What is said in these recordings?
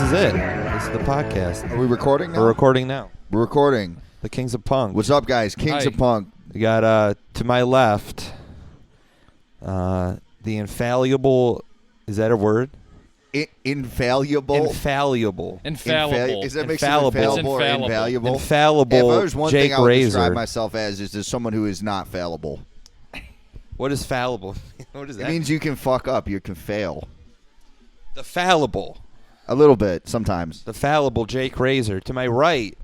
is it. This is the podcast. Are we recording now? We're recording now. We're recording. The Kings of Punk. What's up, guys? Kings Hi. of Punk. We got to my left, the infallible. Is that a word? Infallible. Infallible. Infallible. Is that makes Infallible. you infallible or Infallible. invaluable? Infallible. If there's one Jake thing I would describe Razor. myself as is someone who is not fallible. What is fallible? What is It that? means you can fuck up. You can fail. The fallible. A little bit sometimes. The fallible Jake Razor. To my right,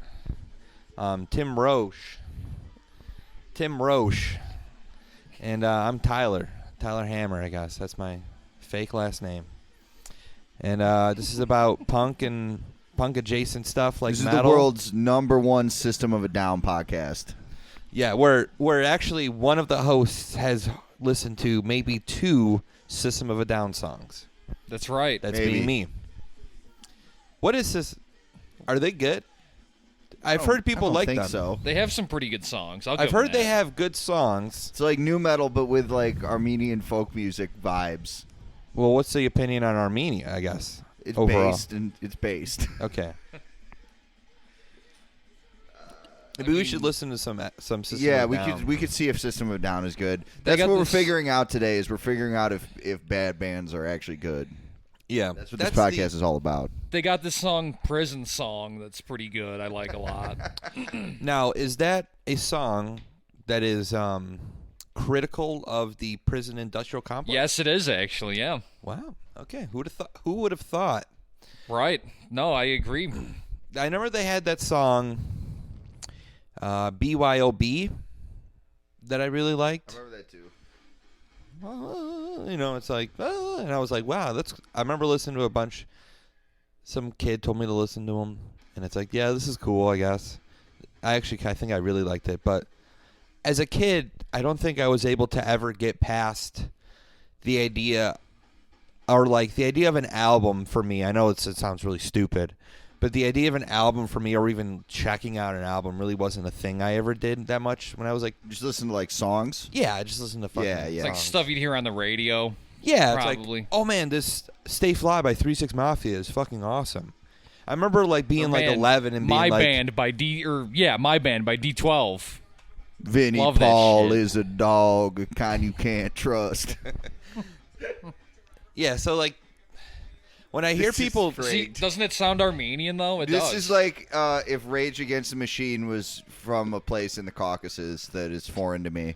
Tim Roche. Tim Roche. And I'm Tyler. Tyler Hammer, I guess. That's my fake last name. And this is about punk and punk adjacent stuff like This is metal. the world's #1 System of a Down podcast. Yeah, where actually one of the hosts has listened to maybe 2 System of a Down songs. That's right. That's Maybe. being me. What is this? Are they good? I've heard people like I don't them. think so. They have some pretty good songs. I've heard they have good songs. It's like new metal, but with like Armenian folk music vibes. Well, what's the opinion on Armenia, I guess? It's overall. based. Okay. Maybe we should listen to some System Yeah, of a we Down. could see if System of a Down is good. They That's got what we're this- figuring out today. Is we're figuring out if bad bands are actually good. Yeah, That's what this podcast is all about. They got this song, Prison Song, that's pretty good. I like a lot. Now, is that a song that is critical of the prison industrial complex? Yes, it is actually, yeah. Wow. Okay. Who would have thought? Right. No, I agree. I remember they had that song, BYOB, that I really liked. remember that too. It's like, and I was like, wow, I remember listening to a bunch. Some kid told me to listen to them, and it's like, yeah, this is cool, I guess. I think I really liked it, but as a kid, I don't think I was able to ever get past the idea, or like the idea of an album for me. I know it sounds really stupid, but the idea of an album for me, or even checking out an album, really wasn't a thing I ever did that much when I was like, Just listen to like songs. yeah, I just listened to fucking Yeah, yeah. It's like songs. stuff you'd hear on the radio. Yeah, Probably. it's like, oh man, this Stay Fly by 3 6 Mafia is fucking awesome. I remember like being Or like band, 11 and being My like, Band by My Band by D12. Vinnie Love that Paul shit. is a dog, a kind you can't trust. yeah. So like, when I hear This is people, great. See, doesn't it sound Armenian though? It This does. is like if Rage Against the Machine was from a place in the Caucasus that is foreign to me,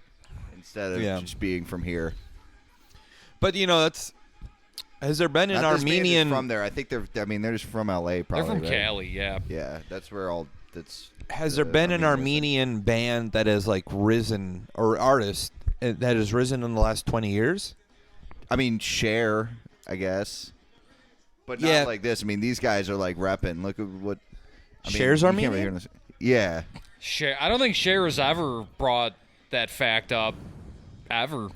instead of Yeah. just being from here. but has there been an Not this band is Armenian? from there. I think they're just from LA. Probably. They're from right? Cali, yeah. Yeah, that's where all. That's. Has there been an Armenian band that has like risen, or artist that has risen in the last 20 years? I mean, Cher, I guess, but not Yeah. like this. I mean, these guys are like repping. Look at what. I mean, Cher's you can't really Armenian? hear this- Yeah. I don't think Cher has ever brought that fact up, ever.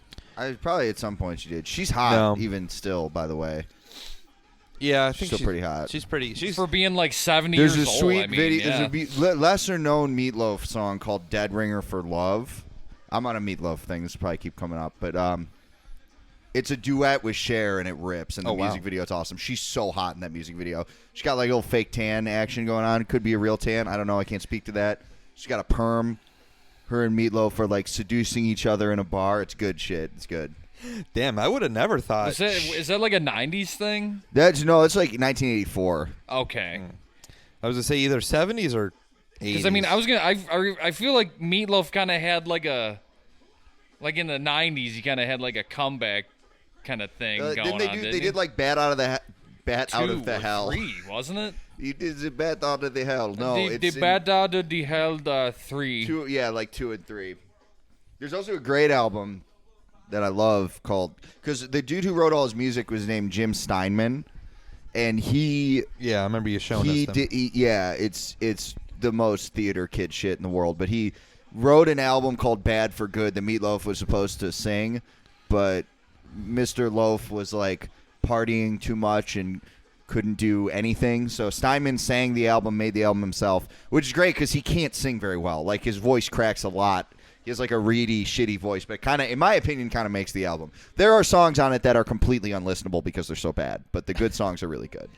Probably at some point she did. She's hot, No. even still, by the way. Yeah, I think Still pretty hot. She's pretty. She's For being like 70 There's years a old, sweet I mean, video. yeah. There's a lesser known Meatloaf song called "Dead Ringer for Love." I'm on a Meatloaf thing. This will probably keep coming up, but it's a duet with Cher and it rips. And the Oh, wow. music video, it's awesome. She's so hot in that music video. She's got like a little fake tan action going on. Could be a real tan. I don't know. I can't speak to that. She's got a perm. Her and Meatloaf are like seducing each other in a bar. It's good shit. It's good. damn. I would have never thought. Is that like a 90s thing? It's like 1984. Okay. I was gonna say either 70s or 80s. Because I mean, I feel like Meatloaf kind of had like a, like in the 90s, he kind of had like a comeback kind of thing going Didn't they on. do? Didn't They he? did like Bat Out of the Two or Hell. 3, wasn't it? He did the Bat Out of the Hell. No, the it's Bad Out of the Hell 3. 2. Yeah, like 2 and 3. There's also a great album that I love called, because the dude who wrote all his music was named Jim Steinman, and he yeah, I remember you showing us them. it's the most theater kid shit in the world, but he wrote an album called Bad for Good that Meatloaf was supposed to sing, but Mr. Loaf was like partying too much and couldn't do anything. So Steinman sang the album, made the album himself, which is great because he can't sing very well. Like his voice cracks a lot. He has like a reedy, shitty voice, but kind of, in my opinion, kind of makes the album. There are songs on it that are completely unlistenable because they're so bad, but the good songs are really good.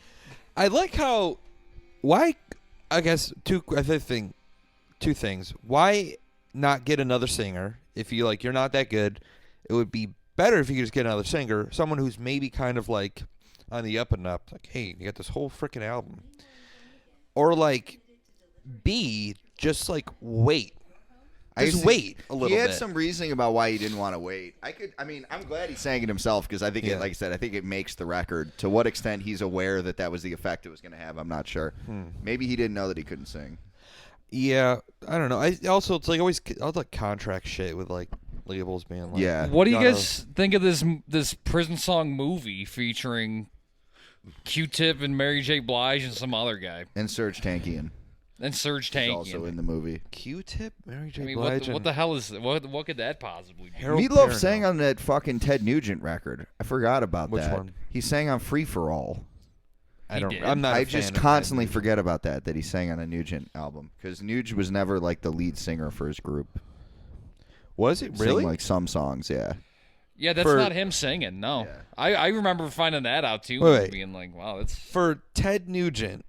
I like how. Why? I guess two things. Why not get another singer if you like? You're not that good. It would be better if you could just get another singer, someone who's maybe kind of like on the up and up. Like, hey, you got this whole freaking album. Or like, B, just like wait. Just wait a little bit. He had some reasoning about why he didn't want to wait. I'm glad he sang it himself because I think, like I said, I think it makes the record. To what extent he's aware that was the effect it was going to have, I'm not sure. Maybe he didn't know that he couldn't sing. Yeah, I don't know. It's like always all the contract shit with like labels being like. Yeah. What do you guys think of this Prison Song movie featuring Q-Tip and Mary J. Blige and some other guy? And Serge Tankian. And Serge He's Tankian. also in the movie. Q-Tip, Mary J. I mean, Blige. what the hell is what could that possibly be? Harold Meatloaf Perrineau. sang on that fucking Ted Nugent record. I forgot about Which that. one? He sang on Free for All. I don't. did. I'm not. I a fan just of constantly that. forget about that he sang on a Nugent album because Nuge was never like the lead singer for his group. Was it Sang, really? like some songs, yeah. Yeah, that's For- not him singing. No, Yeah. I remember finding that out too, Wait, and wait. being like, wow, that's For Ted Nugent,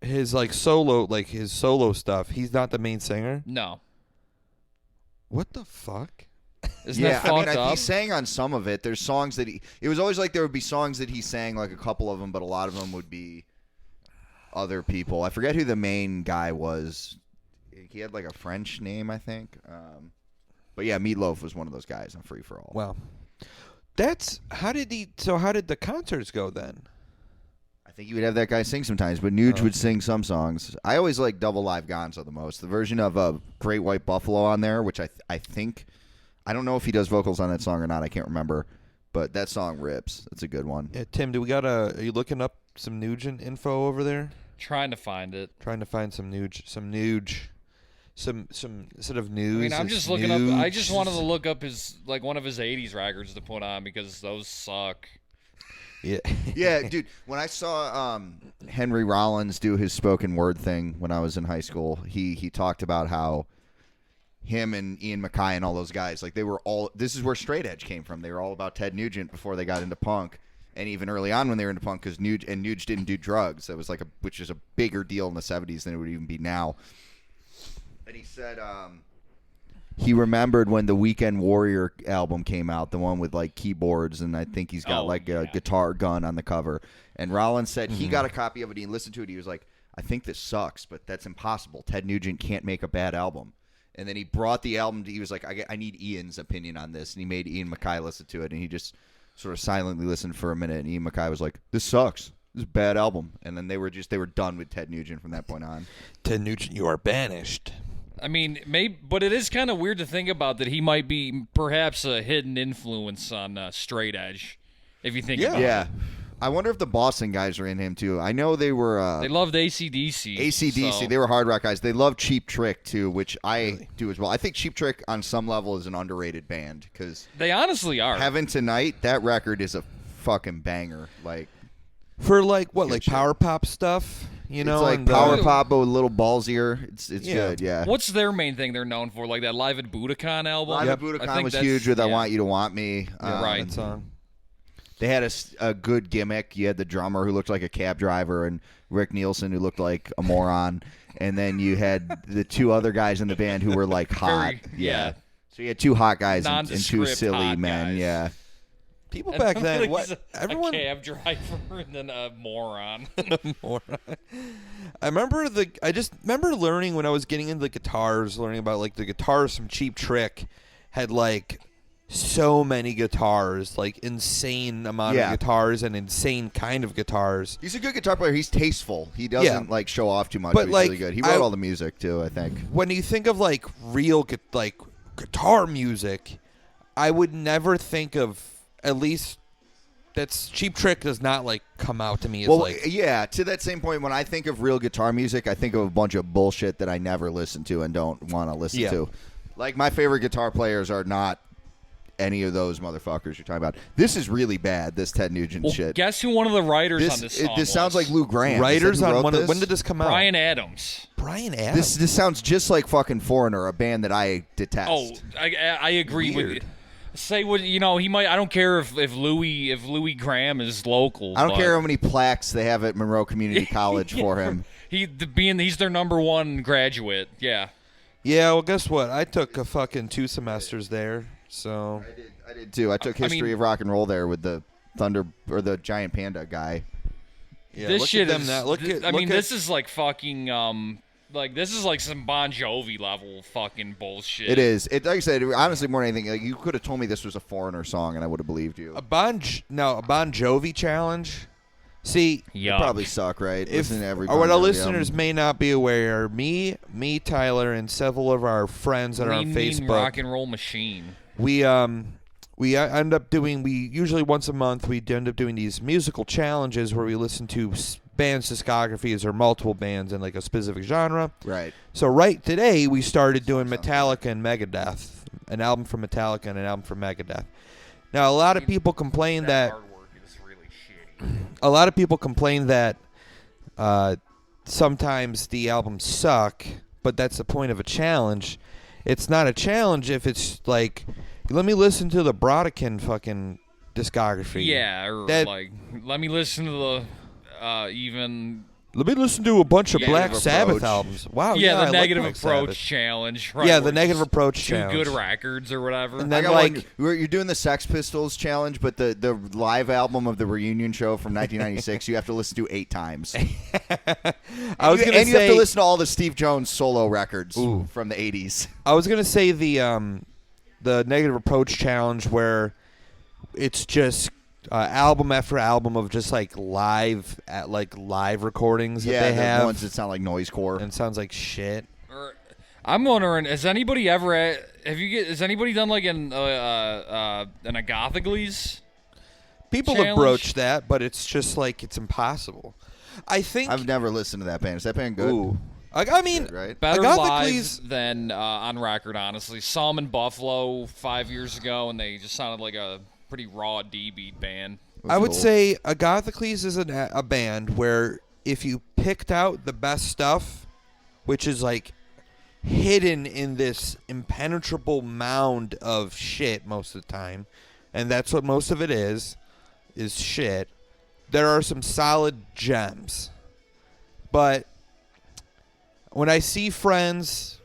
his like solo stuff. He's not the main singer. no. What the fuck? Isn't Yeah, that fucked he up? sang on some of it. There's songs that it was always like there would be songs that he sang, like a couple of them, but a lot of them would be other people. I forget who the main guy was. He had like a French name, I think. But yeah, Meatloaf was one of those guys on Free for All. Wow. How did the concerts go then? I think you would have that guy sing sometimes, but Nuge would sing some songs. I always like Double Live Gonzo the most. The version of Great White Buffalo on there, which I think, I don't know if he does vocals on that song or not. I can't remember, but that song rips. It's a good one. Yeah, Tim, are you looking up some Nugent info over there? Trying to find it. Trying to find some Nuge. Some instead of news. I mean, I'm it's just looking up. I just Nuge. wanted to look up his one of his '80s records to put on because those suck. Yeah. Yeah, dude, when I saw Henry Rollins do his spoken word thing when I was in high school, he talked about how him and Ian MacKaye and all those guys, like they were all, this is where straight edge came from. They were all about Ted Nugent before they got into punk, and even early on when they were into punk, because Nuge didn't do drugs. That was which is a bigger deal in the 70s than it would even be now. And he said he remembered when the Weekend Warrior album came out, the one with like keyboards, and I think he's got a guitar gun on the cover. And Rollins said he got a copy of it. He listened to it. He was like, I think this sucks, but that's impossible. Ted Nugent can't make a bad album. And then he brought the album. He was like, I need Ian's opinion on this. And he made Ian MacKaye listen to it. And he just sort of silently listened for a minute. And Ian MacKaye was like, this sucks. This is a bad album. And then they were done with Ted Nugent from that point on. Ted Nugent, you are banished. I mean, but it is kind of weird to think about that he might be perhaps a hidden influence on straight edge, if you think about it. Yeah. I wonder if the Boston guys are in him, too. I know they were... They loved AC/DC. AC/DC. so- They were hard rock guys. They love Cheap Trick, too, which I do as well. I think Cheap Trick, on some level, is an underrated band, because They honestly are. Heaven Tonight, that record is a fucking banger. Like, For like what, Good like shit. power pop stuff? You know, it's like and, power pop, but a little ballsier. It's Yeah. good, yeah. What's their main thing they're known for? Like that Live at Budokan album? Live Yep. at Budokan I think was that's- huge with I yeah. Want You to Want Me. right. that song. They had a good gimmick. You had the drummer who looked like a cab driver and Rick Nielsen who looked like a moron. And then you had the two other guys in the band who were like hot. yeah. So you had two hot guys and two Nondescript silly hot men. guys. Yeah. People back then, Like what a everyone cab driver and then a moron. moron. I just remember learning when I was getting into the guitars, learning about like the guitars from Cheap Trick had like so many guitars, like insane amount Yeah. of guitars and insane kind of guitars. He's a good guitar player. He's tasteful. He doesn't like show off too much. But, He's like, really good. He wrote all the music too, I think. When you think of like real guitar music, I would never think of, at least that's Cheap Trick does not like come out to me as Well, like yeah. To that same point, when I think of real guitar music, I think of a bunch of bullshit that I never listen to and don't want to listen Yeah. to. Like my favorite guitar players are not any of those motherfuckers you're talking about. This is really bad. This Ted Nugent Well, shit. guess who one of the writers on this song This sounds was? like Lou Grant. writers Is that who on wrote one this? of, when did this come out? Brian Adams. Brian Adams. This sounds just like fucking Foreigner, a band that I detest. Oh, I agree with Weird. you. Say what he might. I don't care if Louis Graham is local. I don't care how many plaques they have at Monroe Community College for him. He's their number one graduate. Yeah. Yeah, well, guess what? I took a fucking 2 semesters there, so. I did too. I took history of rock and roll there with the Thunder or the Giant Panda guy. Yeah, This look shit at them is. now. This is like fucking this is like some Bon Jovi level fucking bullshit. It is. Like I said, honestly, more than anything, like you could have told me this was a Foreigner song, and I would have believed you. A Bon Jovi challenge. See, It probably suck, right? Listen to every or what Bon our Jovi listeners album. may not be aware, me, Tyler, and several of our friends that are on Mean Facebook, rock and roll machine. we end up doing. We usually once a month we end up doing these musical challenges where we listen to bands' discographies or multiple bands in like a specific genre. Right. So today we started doing Metallica and Megadeth, an album from Metallica and an album from Megadeth. Now a lot of people complain that. Hard work is really shitty. A lot of people complain that sometimes the albums suck, but that's the point of a challenge. It's not a challenge if it's like, let me listen to the Brodekin fucking discography. Yeah, or let me listen to the let me listen to a bunch of Yeah, Black Negative Sabbath Approach. albums. Wow, yeah, I the like negative Black approach Sabbath. challenge. Right, Yeah, where the negative it's approach two challenge. good records or whatever. And I then got like one. You're doing the Sex Pistols challenge, but the live album of the reunion show from 1996, you have to listen to 8 times. I was gonna and you have to say listen to all the Steve Jones solo records Ooh. from the 80s. I was gonna say the negative approach challenge where it's just album after album of just like live recordings that Yeah, they the have, ones that sound like noisecore. and it sounds like shit. I'm wondering, has anybody ever has anybody done like an Agathocles? People challenge? have broached that, but it's just like it's impossible. I think. I've never listened to that band. Is that band good? Ooh. I mean, Good, right? Better Agathocles. live than on record, honestly. Saw 'em in Buffalo 5 years ago, and they just sounded like a pretty raw D-beat band. I would cool. say Agathocles is a band where if you picked out the best stuff, which is like hidden in this impenetrable mound of shit most of the time, and that's what most of it is shit. There are some solid gems. But when I see friends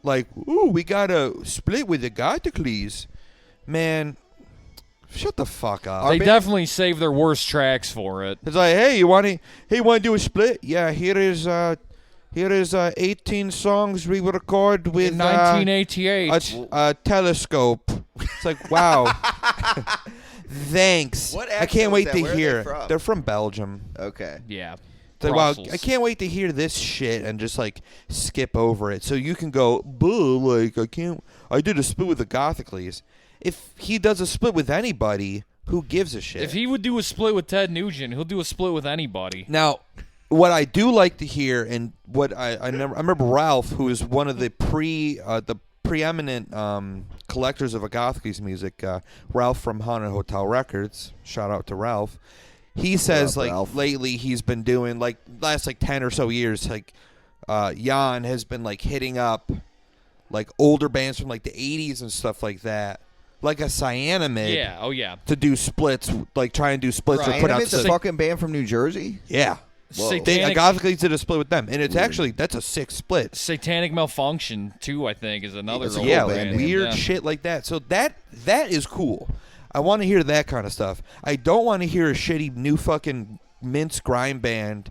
like, ooh, we got to split with Agathocles, man, shut the fuck up. They definitely save their worst tracks for it. It's like, hey, you want to do a split? Yeah, here is 18 songs we record with In 1988. a telescope. It's like, wow. Thanks. What I accent can't was wait that? to Where are they hear. from? They're from Belgium. Okay. Yeah. It's like, wow, Brussels. I can't wait to hear this shit and just like skip over it. So you can go, boo, like I did a split with the Gothicles. If he does a split with anybody, who gives a shit? If he would do a split with Ted Nugent, he'll do a split with anybody. Now, what I do like to hear, and what I remember Ralph, who is one of the preeminent collectors of Agathocles music, Ralph from Haunted Hotel Records. Shout out to Ralph. He says like Ralph? lately he's been doing like last like 10 or so years like Jan has been like hitting up like older bands from like the 80s and stuff like that, like a Cyanamid. Yeah. Oh yeah. To do splits, like try and do splits Right. or put out. It's a fucking band from New Jersey? Yeah. Whoa. They Satanic, Agathocles did a split with them, and it's actually that's a 6 split. Satanic Malfunction too, I think, is another. It's a old Yeah, cool like band. band. weird Yeah. shit like that. So that is cool. I want to hear that kind of stuff. I don't want to hear a shitty new fucking mince grime band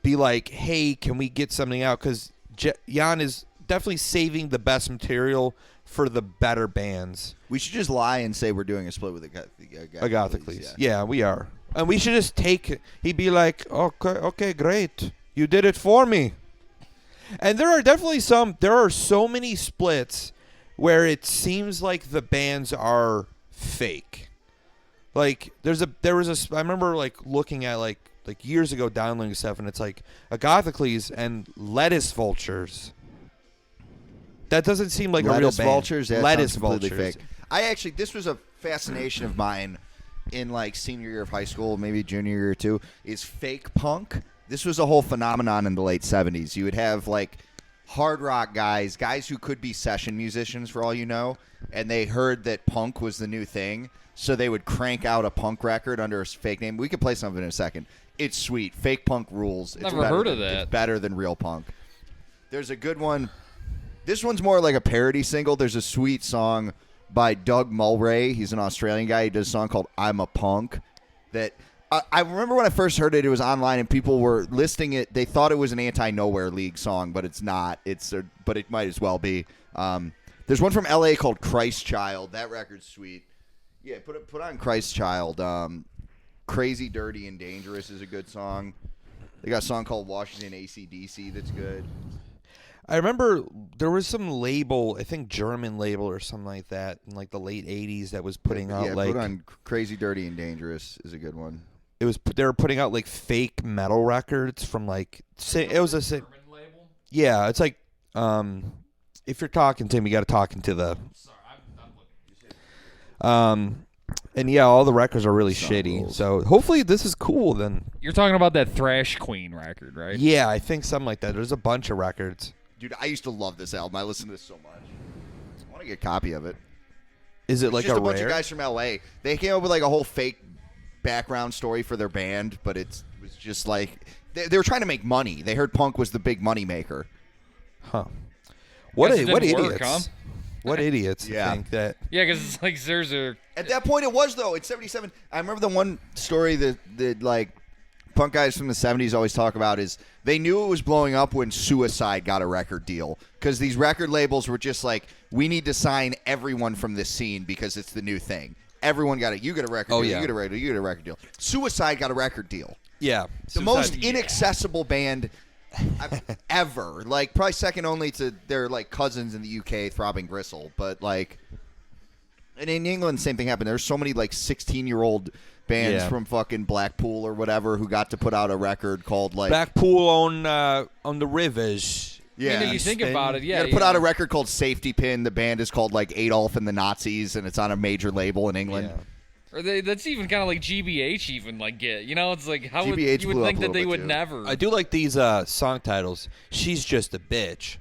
be like, "Hey, can we get something out?" Because Jan is definitely saving the best material for the better bands. We should just lie and say we're doing a split with Agathocles. Yeah, we are. And we should just take. He'd be like, "Okay, great. You did it for me." And there are definitely there are so many splits where it seems like the bands are fake. Like I remember like looking at like years ago downloading stuff, and it's like Agathocles and Lettuce Vultures. That doesn't seem like a real Lettuce band. Vultures? That Lettuce sounds completely Vultures. fake. This was a fascination of mine in like senior year of high school, maybe junior year or two, is fake punk. This was a whole phenomenon in the late 70s. You would have like hard rock guys who could be session musicians for all you know, and they heard that punk was the new thing, so they would crank out a punk record under a fake name. We could play some of it in a second. It's sweet. Fake punk rules. Never heard of that. It's better than real punk. There's a good one. This one's more like a parody single. There's a sweet song by Doug Mulray. He's an Australian guy. He does a song called I'm a Punk that I remember when I first heard it, it was online and people were listing it. They thought it was an Anti-Nowhere League song, but it's not. But it might as well be. There's one from L.A. called Christ Child. That record's sweet. Yeah, put on Christ Child. Crazy, Dirty, and Dangerous is a good song. They got a song called Washington AC/DC that's good. I remember there was some label, I think German label or something like that, in like the late '80s that was putting out like. Put on Crazy, Dirty, and Dangerous is a good one. They were putting out like fake metal records from like it was a German label? Yeah, it's like if you're talking to him, you got to talk into the. Sorry, I'm looking. And yeah, all the records are really Some shitty. rules. So hopefully this is cool then. You're talking about that Thrash Queen record, right? Yeah, I think something like that. There's a bunch of records. Dude, I used to love this album. I listened to this so much. I want to get a copy of it. Is it It's like just a rare? bunch of guys from L.A. They came up with like a whole fake background story for their band, but it was just like they were trying to make money. They heard punk was the big money maker. Huh? What Guess it what didn't idiots? work, huh? What idiots Yeah. think that? Yeah, because it's like there's a. At that point, it was though. It's 77. I remember the one story that like punk guys from the 70s always talk about is they knew it was blowing up when Suicide got a record deal because these record labels were just like, we need to sign everyone from this scene because it's the new thing. Everyone got it. You get a record deal. yeah. You get a record deal. You get a record deal. Suicide got a record deal. Yeah, The most inaccessible band ever. Like probably second only to their like cousins in the UK, Throbbing Gristle. But like, and in England, same thing happened. There's so many like 16-year-old bands Yeah. from fucking Blackpool or whatever who got to put out a record called like Blackpool on the rivers. yeah. I mean, if you think about it, You yeah. gotta put out a record called Safety Pin. The band is called like Adolf and the Nazis, and it's on a major label in England. Yeah. Or that's even kind of like GBH even like get. You know, it's like how would, GBH you would blew up think a that little they bit, would too. never. I do like these song titles. She's just a bitch.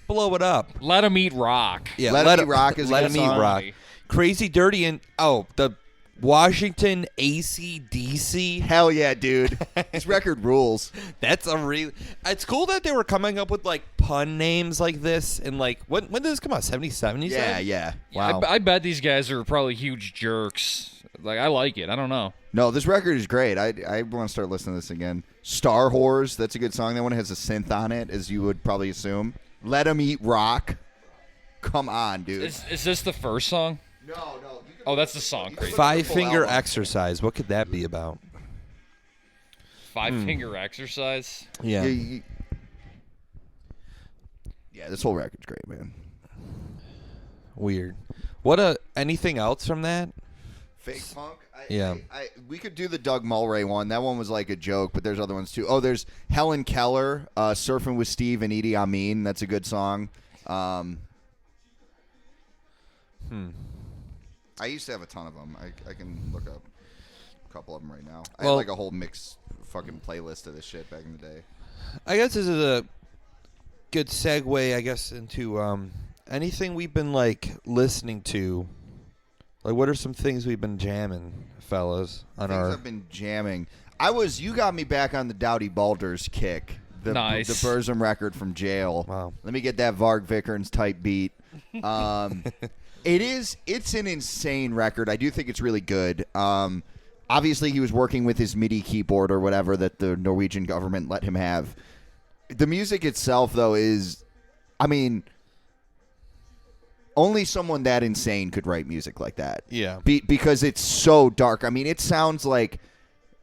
Blow it up. Let 'em eat rock. Yeah, Let 'Em Eat Rock is a Let good 'Em Eat song. Rock. Crazy, Dirty, and the Washington AC/DC. Hell yeah, dude! This record rules. That's a real. It's cool that they were coming up with like pun names like this and like when did this come out? 77? You Yeah, said? yeah. Wow. I bet these guys are probably huge jerks. Like I like it. I don't know. No, this record is great. I want to start listening to this again. Star Whores, that's a good song. That one has a synth on it, as you would probably assume. Let 'Em Eat Rock. Come on, dude. Is this the first song? No. Oh, that's the song. Crazy. Five Finger Exercise. What could that be about? Five Finger Exercise. Yeah. Yeah, this whole record's great, man. Weird. Anything else from that? Fake punk. Yeah. We could do the Doug Mulray one. That one was like a joke, but there's other ones too. Oh, there's Helen Keller, Surfing with Steve and Edie Amin. That's a good song. I used to have a ton of them. I can look up a couple of them right now. I had Well- like a whole mix fucking playlist of this shit back in the day. I guess this is a good segue, I guess, into anything we've been like listening to. Like, what are some things we've been jamming, fellas, on Things our? I've been jamming. You got me back on the Dowdy Balders kick. Nice. The Burzum record from jail. Wow. Let me get that Varg Vikernes type beat. It's an insane record. I do think it's really good. Obviously, he was working with his MIDI keyboard or whatever that the Norwegian government let him have. The music itself, though, is, I mean, only someone that insane could write music like that. Yeah. Because it's so dark. I mean, it sounds like,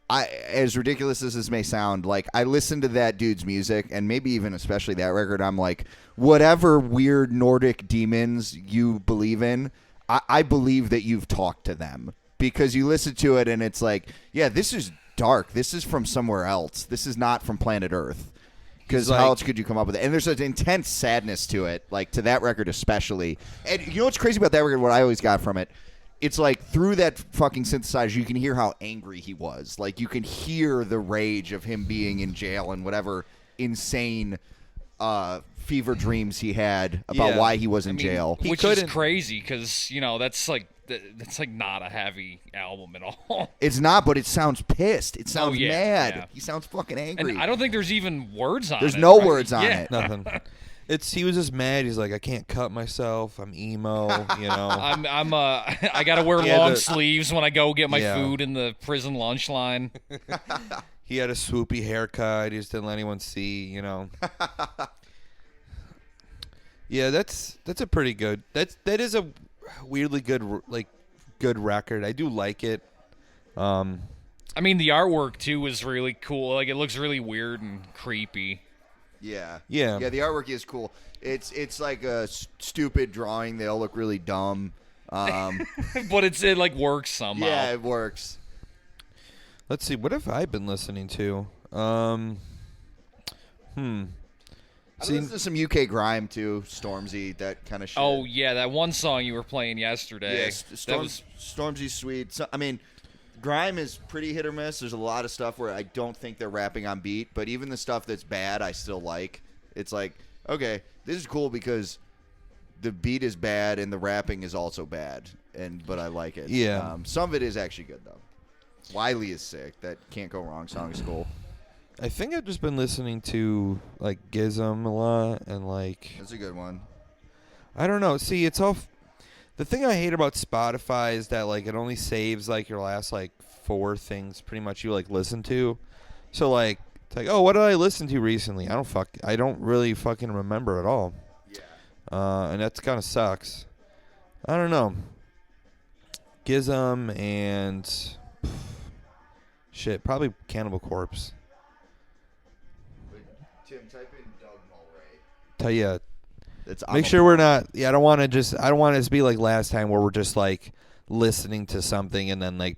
as ridiculous as this may sound, like I listen to that dude's music and maybe even especially that record, I'm like, whatever weird Nordic demons you believe in, I believe that you've talked to them. Because you listen to it and it's like, yeah, this is dark. This is from somewhere else. This is not from planet Earth. Because how else could you come up with it? And there's an intense sadness to it, like to that record especially. And you know what's crazy about that record, what I always got from it? It's like through that fucking synthesizer, you can hear how angry he was. Like you can hear the rage of him being in jail and whatever insane fever dreams he had about Yeah. why he was in jail. He which is couldn't- crazy because that's like not a heavy album at all. It's not, but it sounds pissed. It sounds yeah, mad. yeah. He sounds fucking angry. And I don't think there's even words on it. There's no right? words on Yeah. it. Nothing. He was just mad. He's like, I can't cut myself. I'm emo. You know. I gotta wear He had long to- sleeves when I go get my Yeah. food in the prison lunch line. He had a swoopy haircut. He just didn't let anyone see. You know. Yeah, that's a pretty good. That is a weirdly good good record. I do like it. I mean, the artwork too was really cool. Like, it looks really weird and creepy. Yeah. Yeah. Yeah, the artwork is cool. It's like a stupid drawing. They all look really dumb. But it like works somehow. Yeah, it works. Let's see. What have I been listening to? I listened to some UK grime too, Stormzy, that kind of shit. Oh yeah, that one song you were playing yesterday. yes, that was Stormzy's sweet. So, I mean, grime is pretty hit or miss. There's a lot of stuff where I don't think they're rapping on beat, but even the stuff that's bad, I still like. It's like, okay, this is cool because the beat is bad and the rapping is also bad, but I like it. Yeah. Some of it is actually good though. Wiley is sick. That Can't Go Wrong song is cool. I think I've just been listening to like Gizm a lot and like That's a good one. I don't know. See, it's all. The thing I hate about Spotify is that like it only saves like your last like 4 things pretty much you like listen to. So like it's like, oh, what did I listen to recently? I don't really fucking remember at all. Yeah. And that's kind of sucks. I don't know. Gizm and shit, probably Cannibal Corpse. Tim, type in Doug Mulray. Tell you, That's make sure we're not. Yeah, I don't want it to be like last time where we're just like listening to something and then like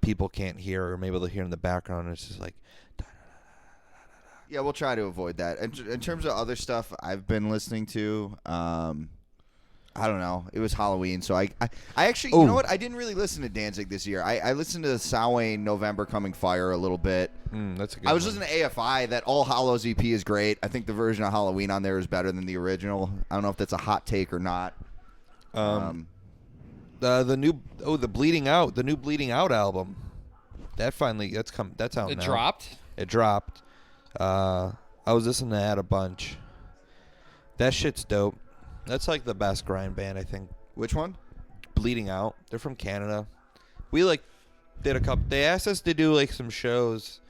people can't hear or maybe they'll hear in the background. And it's just like. Yeah, we'll try to avoid that. In terms of other stuff I've been listening to, I don't know. It was Halloween, so I actually, you know what? I didn't really listen to Danzig this year. I listened to Samhain November Coming Fire a little bit. That's a good I was one. listening to AFI. That All Hallows EP is great. I think the version of Halloween on there is better than the original. I don't know if that's a hot take or not. The new Bleeding Out album. That's out it now. dropped. It dropped. I was listening to that a bunch. That shit's dope. That's like the best grind band, I think. Which one? Bleeding Out. They're from Canada. We did a couple. They asked us to do like some shows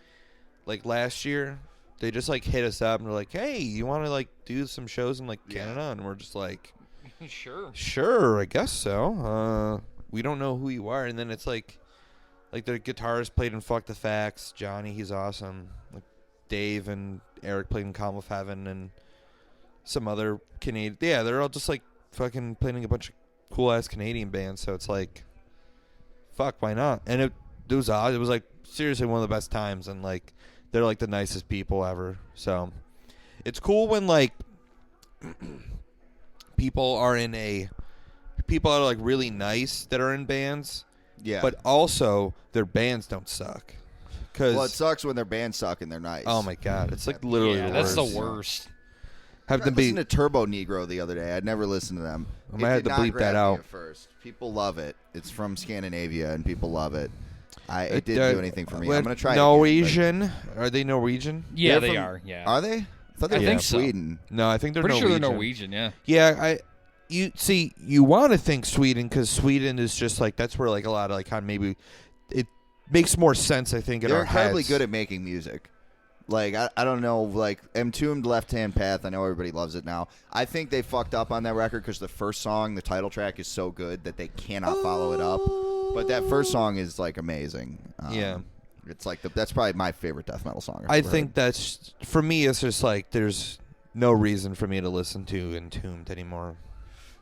like last year. They just like hit us up and they're like, "Hey, you want to like do some shows in like Canada?" And we're just like, "Sure, I guess so." We don't know who you are, and then it's like their guitarist played in Fuck the Facts. Johnny, he's awesome. Like Dave and Eric played in Calm of Heaven and some other Canadian. Yeah, they're all just like fucking playing a bunch of cool ass Canadian bands. So it's like, fuck, why not? And it was odd. It was like seriously one of the best times, and like they're like the nicest people ever. So it's cool when like people are like really nice that are in bands. Yeah. But also their bands don't suck. Well, it sucks when their bands suck and they're nice. Oh my god, it's like literally Yeah, the that's worst. the worst. Have I them be. listened to Turbo Negro the other day. I'd never listened to them. I might have to bleep that out. At first. People love it. It's from Scandinavia, and people love it. It didn't do anything for me. I'm going to try Norwegian. it again, Are they Norwegian? Yeah, They're they from- are. Yeah. Are they? I thought they I were think from so. Sweden. No, I think they're Pretty Norwegian. sure they're Norwegian. Yeah. Yeah, you want to think Sweden because Sweden is just like that's where like a lot of like how maybe it makes more sense. I think in They're our incredibly heads. good at making music. Like, I don't know, like, Entombed Left Hand Path, I know everybody loves it now. I think they fucked up on that record because the first song, the title track, is so good that they cannot follow it up. But that first song is, like, amazing. Yeah. It's like, that's probably my favorite death metal song I've I ever think heard. that's for me. It's just like there's no reason for me to listen to Entombed anymore.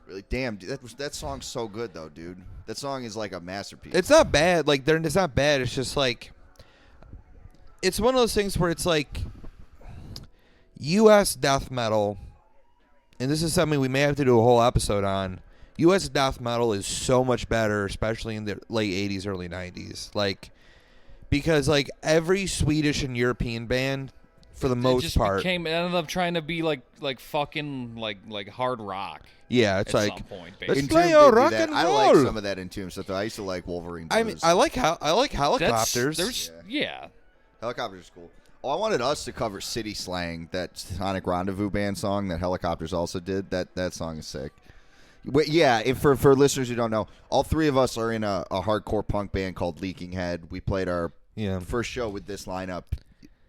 Really, damn, dude, that song's so good, though, dude. That song is like a masterpiece. It's not bad. Like it's not bad. It's just like it's one of those things where it's like U.S. death metal, and this is something we may have to do a whole episode on. U.S. death metal is so much better, especially in the late 80s, early 90s. Like, because, like, every Swedish and European band for the It most just part. ended up trying to be like fucking like hard rock. Yeah, it's at like some point, let's basically. play Entomb our did do rock that. and I roll. like some of that Entomb stuff, though. I used to like Wolverine Blues. I mean, I like helicopters. There's yeah. Helicopters is cool. Oh, I wanted us to cover City Slang, that Sonic Rendezvous Band song that Helicopters also did. That song is sick. But yeah, for listeners who don't know, all three of us are in a hardcore punk band called Leaking Head. We played our first show with this lineup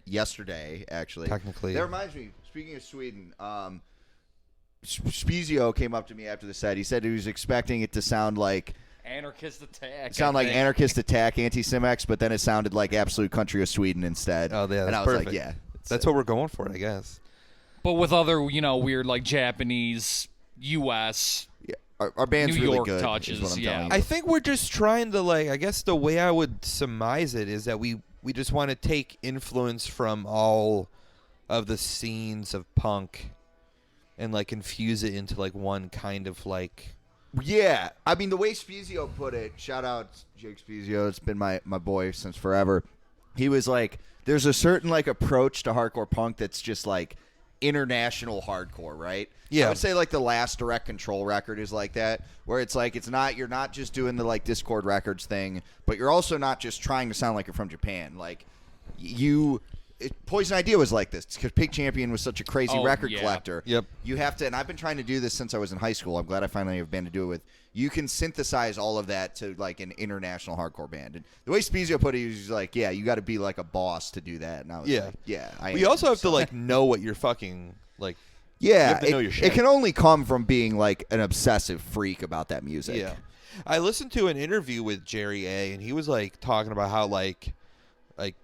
yesterday, actually. Technically. That reminds me, speaking of Sweden, Spezio came up to me after the set. He said he was expecting it to sound like Anarchist Attack. Anarchist Attack, Anti-Simex, but then it sounded like Absolute Country of Sweden instead. Oh, yeah, and I was perfect. like, yeah. That's what we're going for, I guess. But with other, weird like Japanese, U.S. Yeah. Our band's New really York good. touches, Is what I'm yeah. telling you. I think we're just trying to I guess the way I would surmise it is that we just want to take influence from all of the scenes of punk and infuse it into one kind of Yeah, I mean the way Spezio put it. Shout out Jake Spezio. It's been my boy since forever. He was like, there's a certain approach to hardcore punk that's just international hardcore, right? Yeah. I would say the last Direct Control record is like that, where it's you're not just doing the Discord Records thing, but you're also not just trying to sound like you're from Japan. Poison Idea was like this because Pig Champion was such a crazy record collector. Yep. You have to, and I've been trying to do this since I was in high school. I'm glad I finally have a band to do it with. You can synthesize all of that to an international hardcore band. And the way Spezio put it, he was like, "Yeah, you got to be a boss to do that." And I was like, "Yeah." We also have to know what you're fucking Yeah, you have to know your shit. it can only come from being an obsessive freak about that music. Yeah. I listened to an interview with Jerry A, and he was talking about how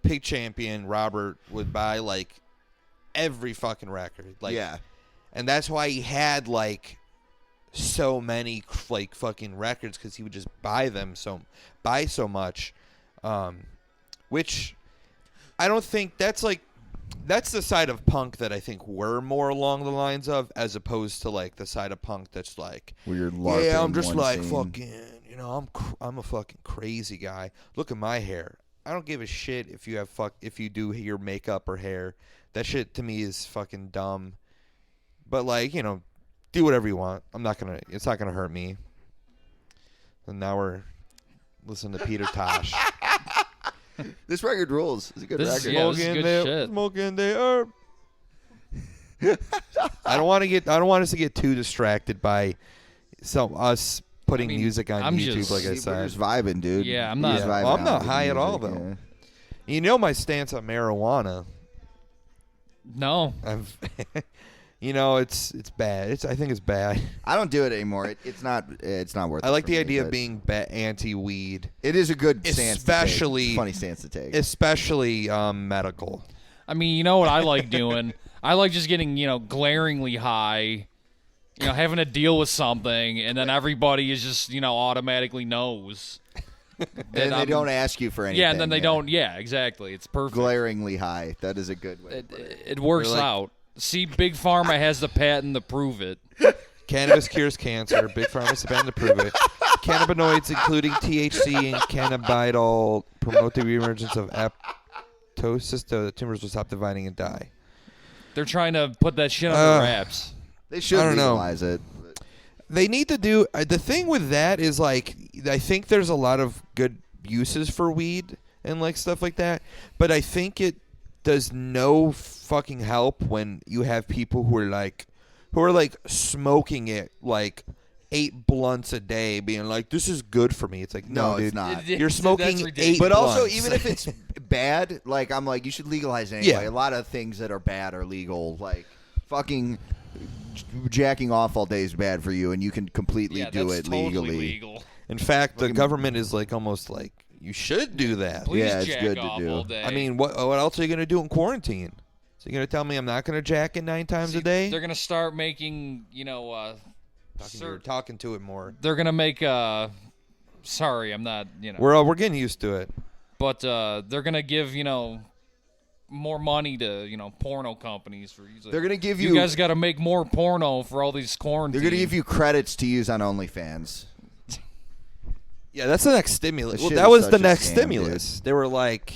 Pig Champion Robert would buy every fucking record. Yeah. And that's why he had so many fucking records, because he would just buy so much, which I don't think that's that's the side of punk that I think we're more along the lines of, as opposed to the side of punk that's Weird LARPing. yeah, I'm just one scene. fucking, I'm a fucking crazy guy. Look at my hair. I don't give a shit if you do your makeup or hair. That shit to me is fucking dumb. But do whatever you want. It's not gonna hurt me. And now we're listening to Peter Tosh. This record rules. It's a good record. Yeah, this is good shit. Smoking the herb. I don't want us to get too distracted by us putting music on I'm YouTube, just- like I We're said. just vibing, dude. Yeah, I'm We're not- just Yeah. vibing Well, I'm out not with the high at all, music, though. yeah. You know my stance on marijuana. No. It's bad. I think it's bad. I don't do it anymore. It's not worth it. I like for the me, idea of but being anti-weed, It is a good stance to take. especially- It's a funny stance to take. especially medical. I mean, you know what I like doing? I like just getting, glaringly high, having to deal with something, and then everybody is just, automatically knows. and they don't ask you for anything. Yeah, and then they don't. Yeah, exactly. It's perfect. Glaringly high. That is a good way. to put it. It works They're like- out. See, Big Pharma has the patent to prove it. Cannabis cures cancer. Big Pharma has been to prove it. Cannabinoids, including THC and cannabidiol, promote the reemergence of apoptosis. The tumors will stop dividing and die. They're trying to put that shit under wraps. They should I don't know. legalize it. They need to do the thing with that is I think there's a lot of good uses for weed and stuff like that, but I think it does no fucking help when you have people who are smoking it 8 blunts a day, being like, this is good for me. It's like, no, dude, it's not. you're smoking That's 8 But also, blunts. even if it's bad, I'm like, you should legalize it anyway. Yeah. A lot of things that are bad are legal. Fucking jacking off all day is bad for you, and you can completely Yeah, do that's it totally legally. legal. In fact, the government is almost you should do that. Please Yeah, it's jack good to off do. all day. I mean, what else are you going to do in quarantine? So you're going to tell me I'm not going to jack it 9 times a day? They're gonna start making, You're talking to it more. they're gonna make sorry, I'm not, We're getting used to it. but they're gonna give, more money to, porno companies for They're gonna give you guys got to make more porno for all these quarantines. They're gonna give you credits to use on OnlyFans. Yeah, that's the next stimulus. This Well, shit that is was such the a next scam, stimulus. They were like,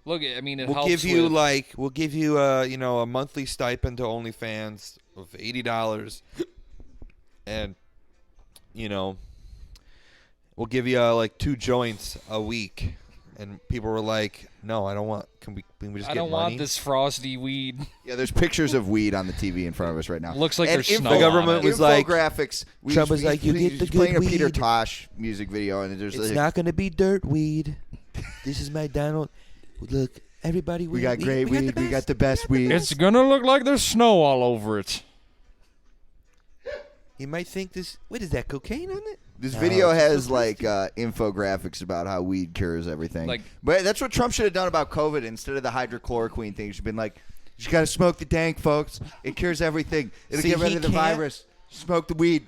Look, I mean, it We'll helps give you with, a monthly stipend to OnlyFans of $80, and we'll give you like 2 joints a week. And people were like, "No, I don't want. Can we just I get don't money?" want this frosty weed. Yeah, there's pictures of weed on the TV in front of us right now. Looks like And there's snow The on government it. was like- infographics. Trump was like, "You get he's the playing good a Peter weed. Tosh music video, and there's It's like, not gonna be dirt weed. This is my Donald. Look, everybody. we got great weed. We got the best weed. It's gonna look like there's snow all over it. You might think this. What is that? Cocaine on it? This No, video it's just has so like infographics about how weed cures everything. Like- but that's what Trump should have done about COVID instead of the hydrochloroquine thing. He should have been like, "You just gotta smoke the dank, folks. It cures everything. It'll See, get rid he of the can't- virus. Smoke the weed."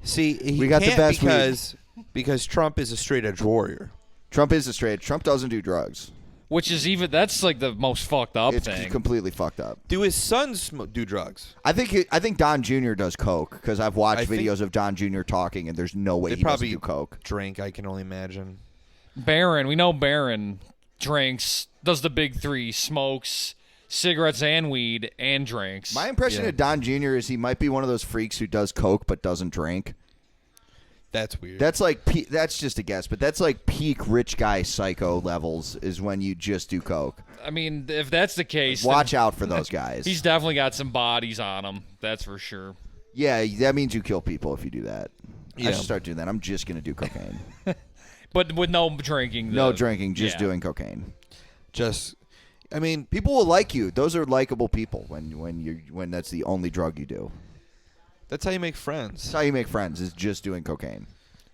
See, he We got the can't best weed. because Trump is a straight edge warrior. Trump is a straight. Trump doesn't do drugs. Which is that's like the most fucked up It's thing. completely fucked up. Do his sons do drugs? I think Don Jr. does coke because I've watched I think- videos of Don Jr. talking, and there's no way They he doesn't probably do coke. drink. I can only imagine. Barron, we know Barron drinks, does the big 3, smokes cigarettes and weed and drinks. My impression Yeah. of Don Jr. is he might be one of those freaks who does coke but doesn't drink. That's weird. That's like that's just a guess, but that's like peak rich guy psycho levels is when you just do coke. I mean, if that's the case, Watch then out for those guys. he's definitely got some bodies on him. That's for sure. Yeah, that means you kill people if you do that. I Yeah. should start doing that. I'm just gonna do cocaine. But with no drinking. No drinking, just yeah. doing cocaine. I mean, People will like you. Those are likable people when that's the only drug you do. that's how you make That's friends. how you make friends is just doing cocaine.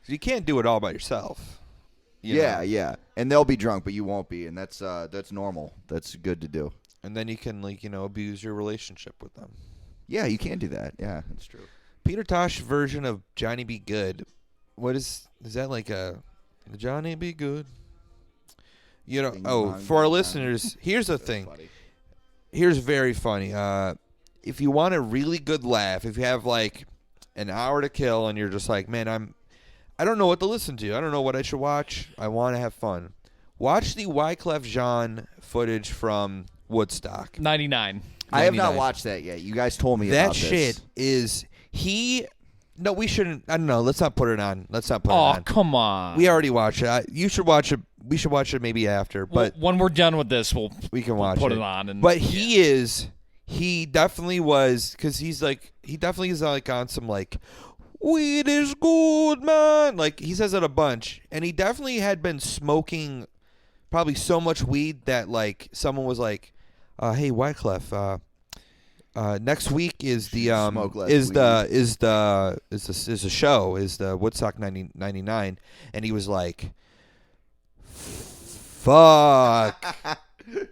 You can't do it all by yourself. You Yeah, know? yeah. And they'll be drunk, but you won't be, and that's normal. That's good to do. And then you can abuse your relationship with them. Yeah, you can do that. Yeah, that's true. Peter Tosh version of Johnny Be Good. What is that like a Johnny Be Good? Ding Oh, dong, for our ding dong. listeners, here's the That's thing. funny. Here's very funny. If you want a really good laugh, if you have like an hour to kill and you're just like, man, I don't know what to listen to. I don't know what I should watch. I want to have fun. Watch the Wyclef Jean footage from Woodstock. 99. I have not 99. watched that yet. You guys told me That about shit this. is No, we shouldn't. I don't know. Let's not put it on. Let's not put it Oh, on. come on. We already watched it. You should watch it. We should watch it maybe after, but when we're done with this, we'll we can we'll watch put it. it on. And, But he definitely was, because he definitely is like on some like, weed is good, man. Like he says it a bunch, and he definitely had been smoking probably so much weed that like someone was like, "Hey, Wyclef, next week is the Smoke less is weed. the show is the Woodstock 99," and he was like, "Fuck."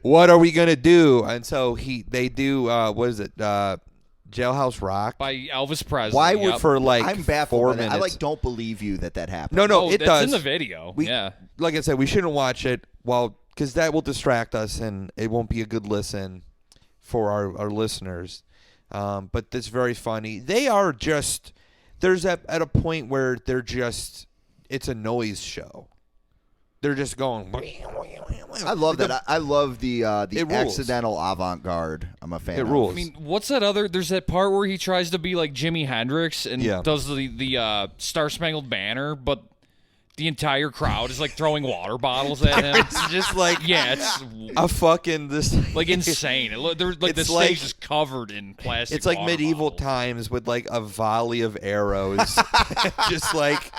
What are we gonna do? And so they do what is it? Jailhouse Rock. by Elvis Presley. Why would yep. for like I'm baffled 4 by that. minutes. I like don't believe you that happened. No, Oh, it that's does. in the video. We- yeah. Like I said, we shouldn't watch it because that will distract us and it won't be a good listen for our listeners. But it's very funny. They are just there's at a point where they're just it's a noise show. They're just going. I love that. I love the It rules. accidental avant-garde. I'm a fan. It of. rules. I mean, what's that other? There's that part where he tries to be like Jimi Hendrix and Yeah. does the Star Spangled Banner, but the entire crowd is like throwing water bottles at him. It's just like Yeah, it's a fucking this like insane. There's like the It's stage like- is covered in plastic. It's like water medieval bottles. times with like a volley of arrows, just like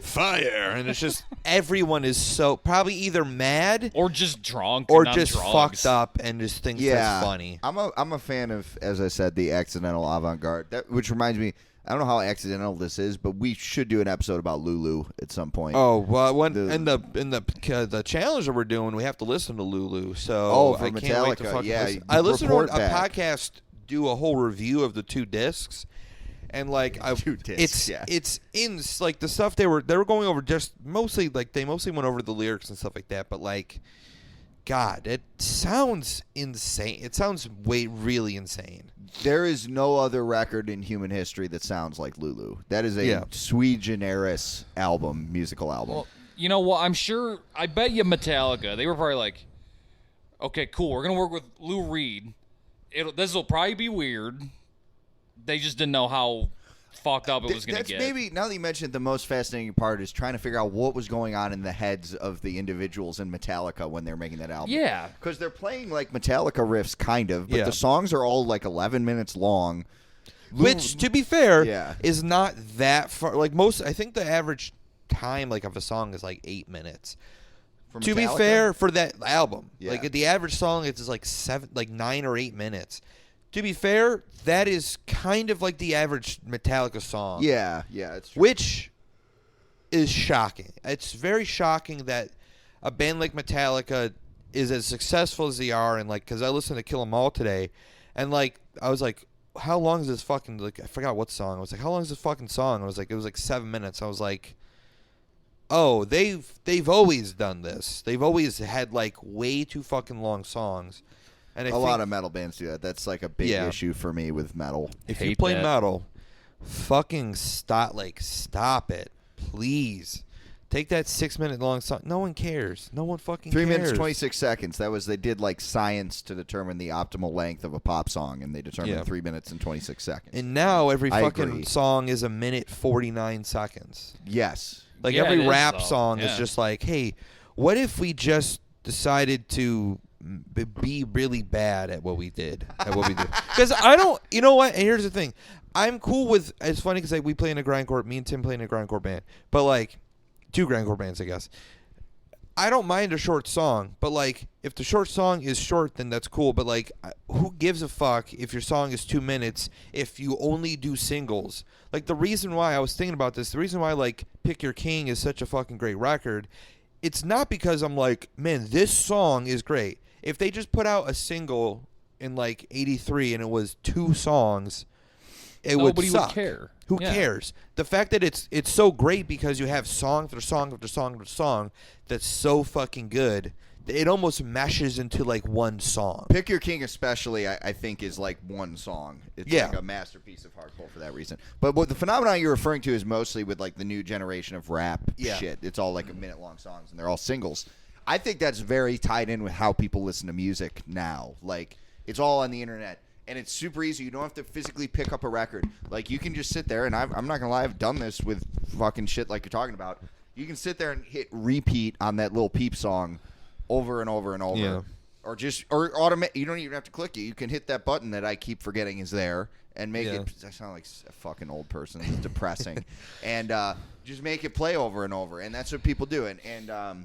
fire, and it's just everyone is so probably either mad or just drunk, or and on just drugs. fucked up and just thinks Yeah, that's funny. I'm a fan of, as I said, the accidental avant-garde. Which reminds me, I don't know how accidental this is, but we should do an episode about Lulu at some point. Oh well, when The- in the challenge that we're doing, we have to listen to Lulu. So Oh, for I can't wait to Metallica, fucking yeah, listen. the I listened to report a back. podcast do a whole review of the 2 discs, and like Two discs, yeah. it's in like the stuff they were going over just mostly like they mostly went over the lyrics and stuff like that, but like. God, it sounds insane. It sounds really insane. There is no other record in human history that sounds like Lulu. That is a Yeah. sui generis musical album. Well, you know what? I bet you Metallica. They were probably like, okay, cool, we're gonna work with Lou Reed. This will probably be weird. They just didn't know how fucked up it was gonna That's get. maybe, now that you mentioned it, the most fascinating part is trying to figure out what was going on in the heads of the individuals in Metallica when they were making that album. Yeah. Because they're playing like Metallica riffs, kind of, but Yeah. the songs are all like 11 minutes long. Which, to be fair, Yeah. is not that far. Like most, I think the average time like of a song is like 8 minutes. For To be Metallica? fair, for that album, Yeah. like the average song is like 9 or 8 minutes. To be fair, that is kind of like the average Metallica song. Yeah, it's true. Which is shocking. It's very shocking that a band like Metallica is as successful as they are, and like, because I listened to Kill 'Em All today, and like, I was like, how long is this fucking, like, I forgot what song. I was like, how long is this fucking song? I was like, it was like 7 minutes. I was like, oh, they've always done this. They've always had like way too fucking long songs. And I A think lot of metal bands do that. That's like a big Yeah. issue for me with metal. if you Hate play that. metal, fucking stop it, please. Take that 6 minute long song. No one cares. No one fucking 3 cares. minutes, 26 seconds. That was, they did like science to determine the optimal length of a pop song, and they determined Yeah. 3 minutes and 26 seconds. And now every I fucking agree. song is a minute 49 seconds. Yes. Like Yeah, every it is, rap though. song is Yeah. just like, hey, what if we just decided to be really bad at what we did? Because I don't, you know what? And here's the thing. I'm cool with, it's funny because we play in a grindcore, me and Tim play in a grindcore band. But like, 2 grindcore bands, I guess. I don't mind a short song, but like if the short song is short, then that's cool. But like, who gives a fuck if your song is 2 minutes if you only do singles? Like the reason why I was thinking about this, the reason why like Pick Your King is such a fucking great record, it's not because I'm like, man, this song is great. If they just put out a single in like '83 and it was 2 songs, it Nobody would would suck. care. Who Yeah. cares? The fact that it's so great because you have song after song after song after song that's so fucking good, it almost meshes into like one song. Pick Your King especially, I think, is like one song. It's Yeah. like a masterpiece of hardcore for that reason. But what the phenomenon you're referring to is mostly with like the new generation of rap shit. It's all like a minute-long songs, and they're all singles. I think that's very tied in with how people listen to music now. Like, it's all on the internet. And it's super easy. You don't have to physically pick up a record. Like, you can just sit there, and I'm not going to lie, I've done this with fucking shit like you're talking about. You can sit there and hit repeat on that Lil Peep song over and over and over. Yeah. Or automate. You don't even have to click it. You can hit that button that I keep forgetting is there and make Yeah. it. I sound like a fucking old person. It's depressing. And just make it play over and over. And that's what people do. And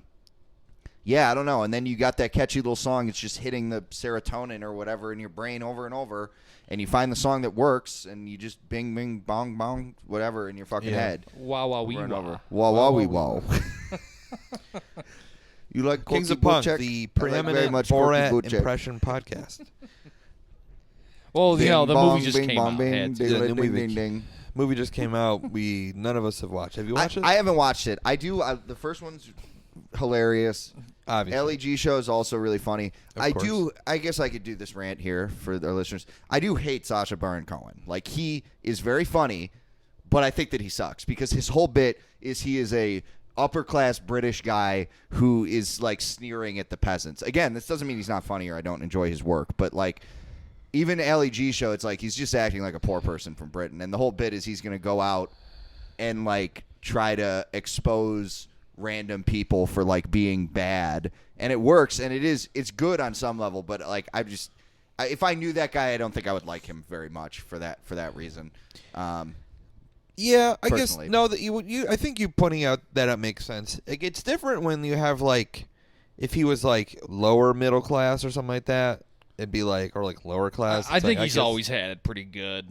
yeah, I don't know. And then you got that catchy little song. It's just hitting the serotonin or whatever in your brain over and over. And you find the song that works, and you just bing, bing, bong, bong, whatever in your fucking Yeah. head. Wow, wow, wee, Over and wow. over. Wah, wah, wee, wow. You like Kings Corky of Punk, Butchek? the I like very preeminent much Corky Borat Butchek. impression podcast. Well, you know, the Bing, movie bong, just bing, came bong, out. bing, Had to. ding, Yeah, the ding, movie ding, came- ding. Movie just came out. None of us have watched. Have you watched it? I haven't watched it. I do. The first one's hilarious. Obviously. LEG show is also really funny. Of course. I guess I could do this rant here for our listeners. I do hate Sacha Baron Cohen. Like, he is very funny, but I think that he sucks because his whole bit is he is a upper class British guy who is like sneering at the peasants. Again, this doesn't mean he's not funny or I don't enjoy his work, but like, even LEG show, it's like he's just acting like a poor person from Britain, and the whole bit is he's going to go out and like try to expose random people for like being bad, and it works, and it's good on some level, but like if I knew that guy, I don't think I would like him very much for that reason. Yeah, I guess Personally. no. That you. I think you pointing out that it makes sense. It's different when you have like, if he was like lower middle class or something like that, it'd be like, or like lower class. I It's think like, he's guess- always had it pretty good.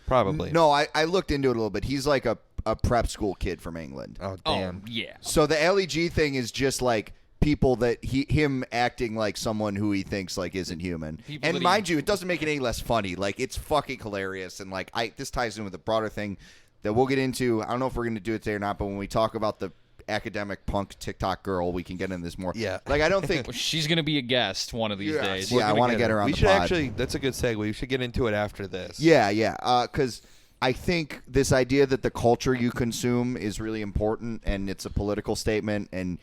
probably. No, I looked into it a little bit. He's like a prep school kid from England. Oh Oh, damn. yeah. So the LEG thing is just like people that him acting like someone who he thinks like isn't human. People And that he- mind you, it doesn't make it any less funny. Like, it's fucking hilarious, and like this ties in with a broader thing that we'll get into. I don't know if we're going to do it today or not, but when we talk about the academic punk TikTok girl, we can get into this more. Yeah. Like, I don't think. Well, she's gonna be a guest one of these Yeah. days. Yeah, I We're gonna wanna get her on We the should pod. actually. That's a good segue. We should get into it after this. Yeah. Because I think this idea that the culture you consume is really important, and it's a political statement, and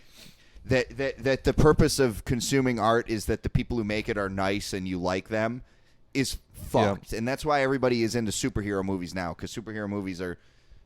that the purpose of consuming art is that the people who make it are nice and you like them is fucked. And that's why everybody is into superhero movies now, because superhero movies are,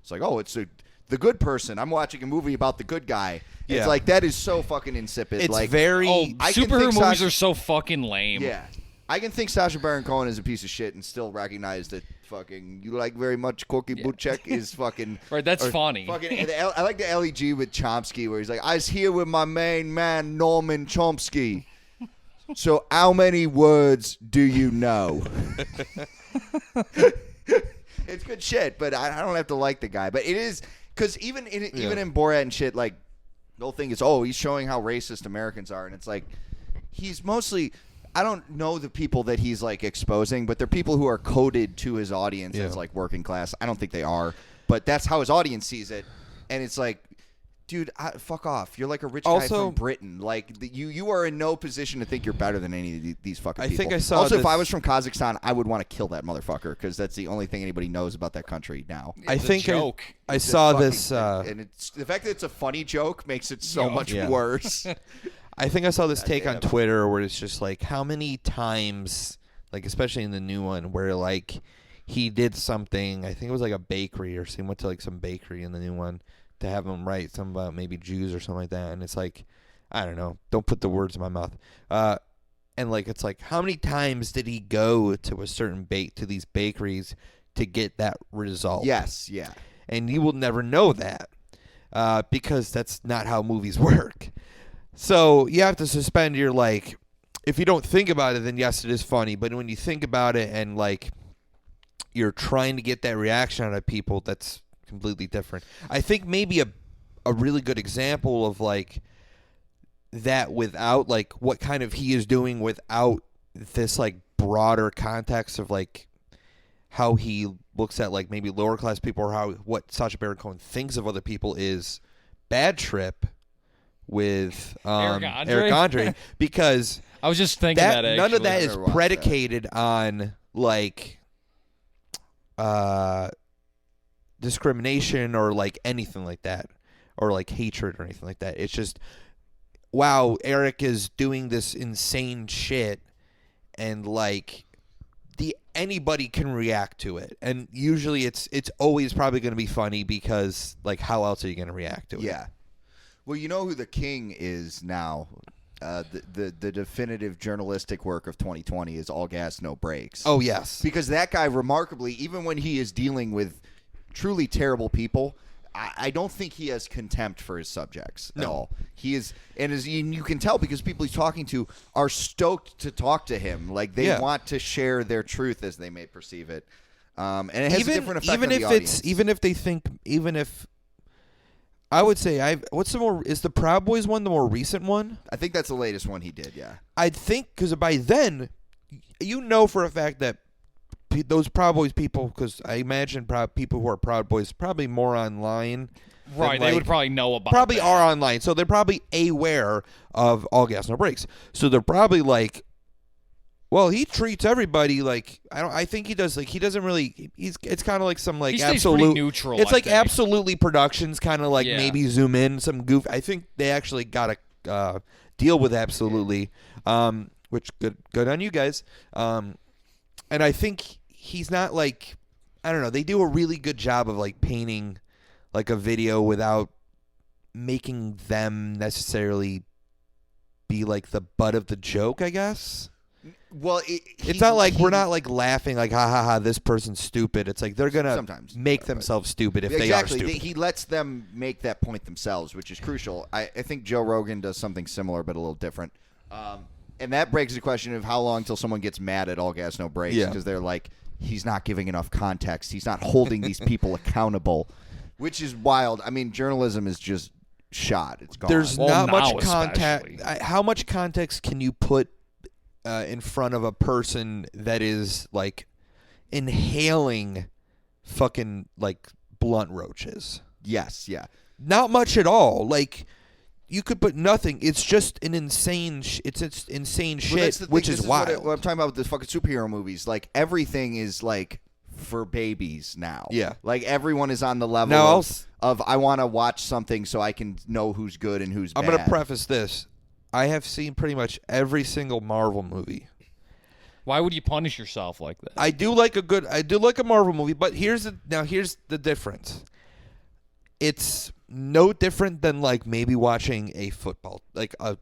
it's like, oh, it's the good person. I'm watching a movie about the good guy. Yeah. It's like, that is so fucking insipid. It's like, very. Superhero movies are so fucking lame. Yeah. I can think Sacha Baron Cohen is a piece of shit and still recognize that fucking you like very much Corky Butchek is fucking Right, that's funny. Fucking, I like the LEG with Chomsky where he's like, I was here with my main man Norman Chomsky. So how many words do you know? It's good shit, but I don't have to like the guy. But it is because even in Borat and shit, like the whole thing is, oh, he's showing how racist Americans are, and it's like he's mostly. I don't know the people that he's like exposing, but they're people who are coded to his audience as like working class. I don't think they are, but that's how his audience sees it, and it's like, dude, fuck off. You're like a rich guy from Britain. Like you are in no position to think you're better than any of these fucking people. I think I saw. Also, if I was from Kazakhstan, I would want to kill that motherfucker because that's the only thing anybody knows about that country now. I think joke. I saw this, and it's the fact that it's a funny joke makes it so much worse. I think I saw this take on Twitter where it's just like, how many times, like especially in the new one, where like he did something. I think it was like a bakery or something. Went to like some bakery in the new one to have him write something about maybe Jews or something like that. And it's like, I don't know. Don't put the words in my mouth. And like it's like, how many times did he go to a certain to these bakeries to get that result? Yes, yeah. And you will never know that because that's not how movies work. So you have to suspend your, like, if you don't think about it, then yes, it is funny. But when you think about it and, like, you're trying to get that reaction out of people, that's completely different. I think maybe a really good example of, like, that without, like, what kind of he is doing without this, like, broader context of, like, how he looks at, like, maybe lower class people or what Sacha Baron Cohen thinks of other people is Bad Trip with Eric Andre because I was just thinking that actually. None of that is predicated on like discrimination or like anything like that or like hatred or anything like that. It's just, wow, Eric is doing this insane shit and like anybody can react to it, and usually it's always probably going to be funny because like how else are you going to react to it? Yeah. Well, you know who the king is now. The definitive journalistic work of 2020 is All Gas, No Brakes. Oh, yes. Because that guy, remarkably, even when he is dealing with truly terrible people, I don't think he has contempt for his subjects at all. He is, and you can tell because people he's talking to are stoked to talk to him. Like they want to share their truth as they may perceive it. And it has a different effect on the audience. Even if I would say is the Proud Boys one the more recent one? I think that's the latest one he did, yeah. I think because by then, you know for a fact that those Proud Boys people, because I imagine people who are Proud Boys probably more online. Right, they would probably know about probably that. are online, so they're probably aware of All Gas, No Brakes. So they're probably like, well, he treats everybody like I think he does. Like he doesn't really. It's kind of like some like he stays absolute pretty neutral. It's I like think. Absolutely Productions, kind of like maybe zoom in some goof. I think they actually got to deal with Absolutely, which good on you guys. And I think he's not like, I don't know. They do a really good job of like painting like a video without making them necessarily be like the butt of the joke, I guess. Well, it's not like we're not like laughing like ha ha ha this person's stupid. It's like they're gonna sometimes make themselves stupid if they are stupid. He lets them make that point themselves, which is crucial. I think Joe Rogan does something similar but a little different. And that begs the question of how long till someone gets mad at All Gas No Brakes because they're like, he's not giving enough context. He's not holding these people accountable, which is wild. I mean, journalism is just shot. It's gone. There's not much context. How much context can you put in front of a person that is like inhaling fucking like blunt roaches? Yes, yeah. Not much at all. Like you could put nothing. It's just an insane. It's insane shit, which is wild. What I'm talking about with the fucking superhero movies. Like everything is like for babies now. Yeah. Like everyone is on the level Now, of I want to watch something so I can know who's good and who's bad. I'm going to preface this. I have seen pretty much every single Marvel movie. Why would you punish yourself like that? I do like a Marvel movie, but here's the difference. It's no different than like maybe watching a football, like a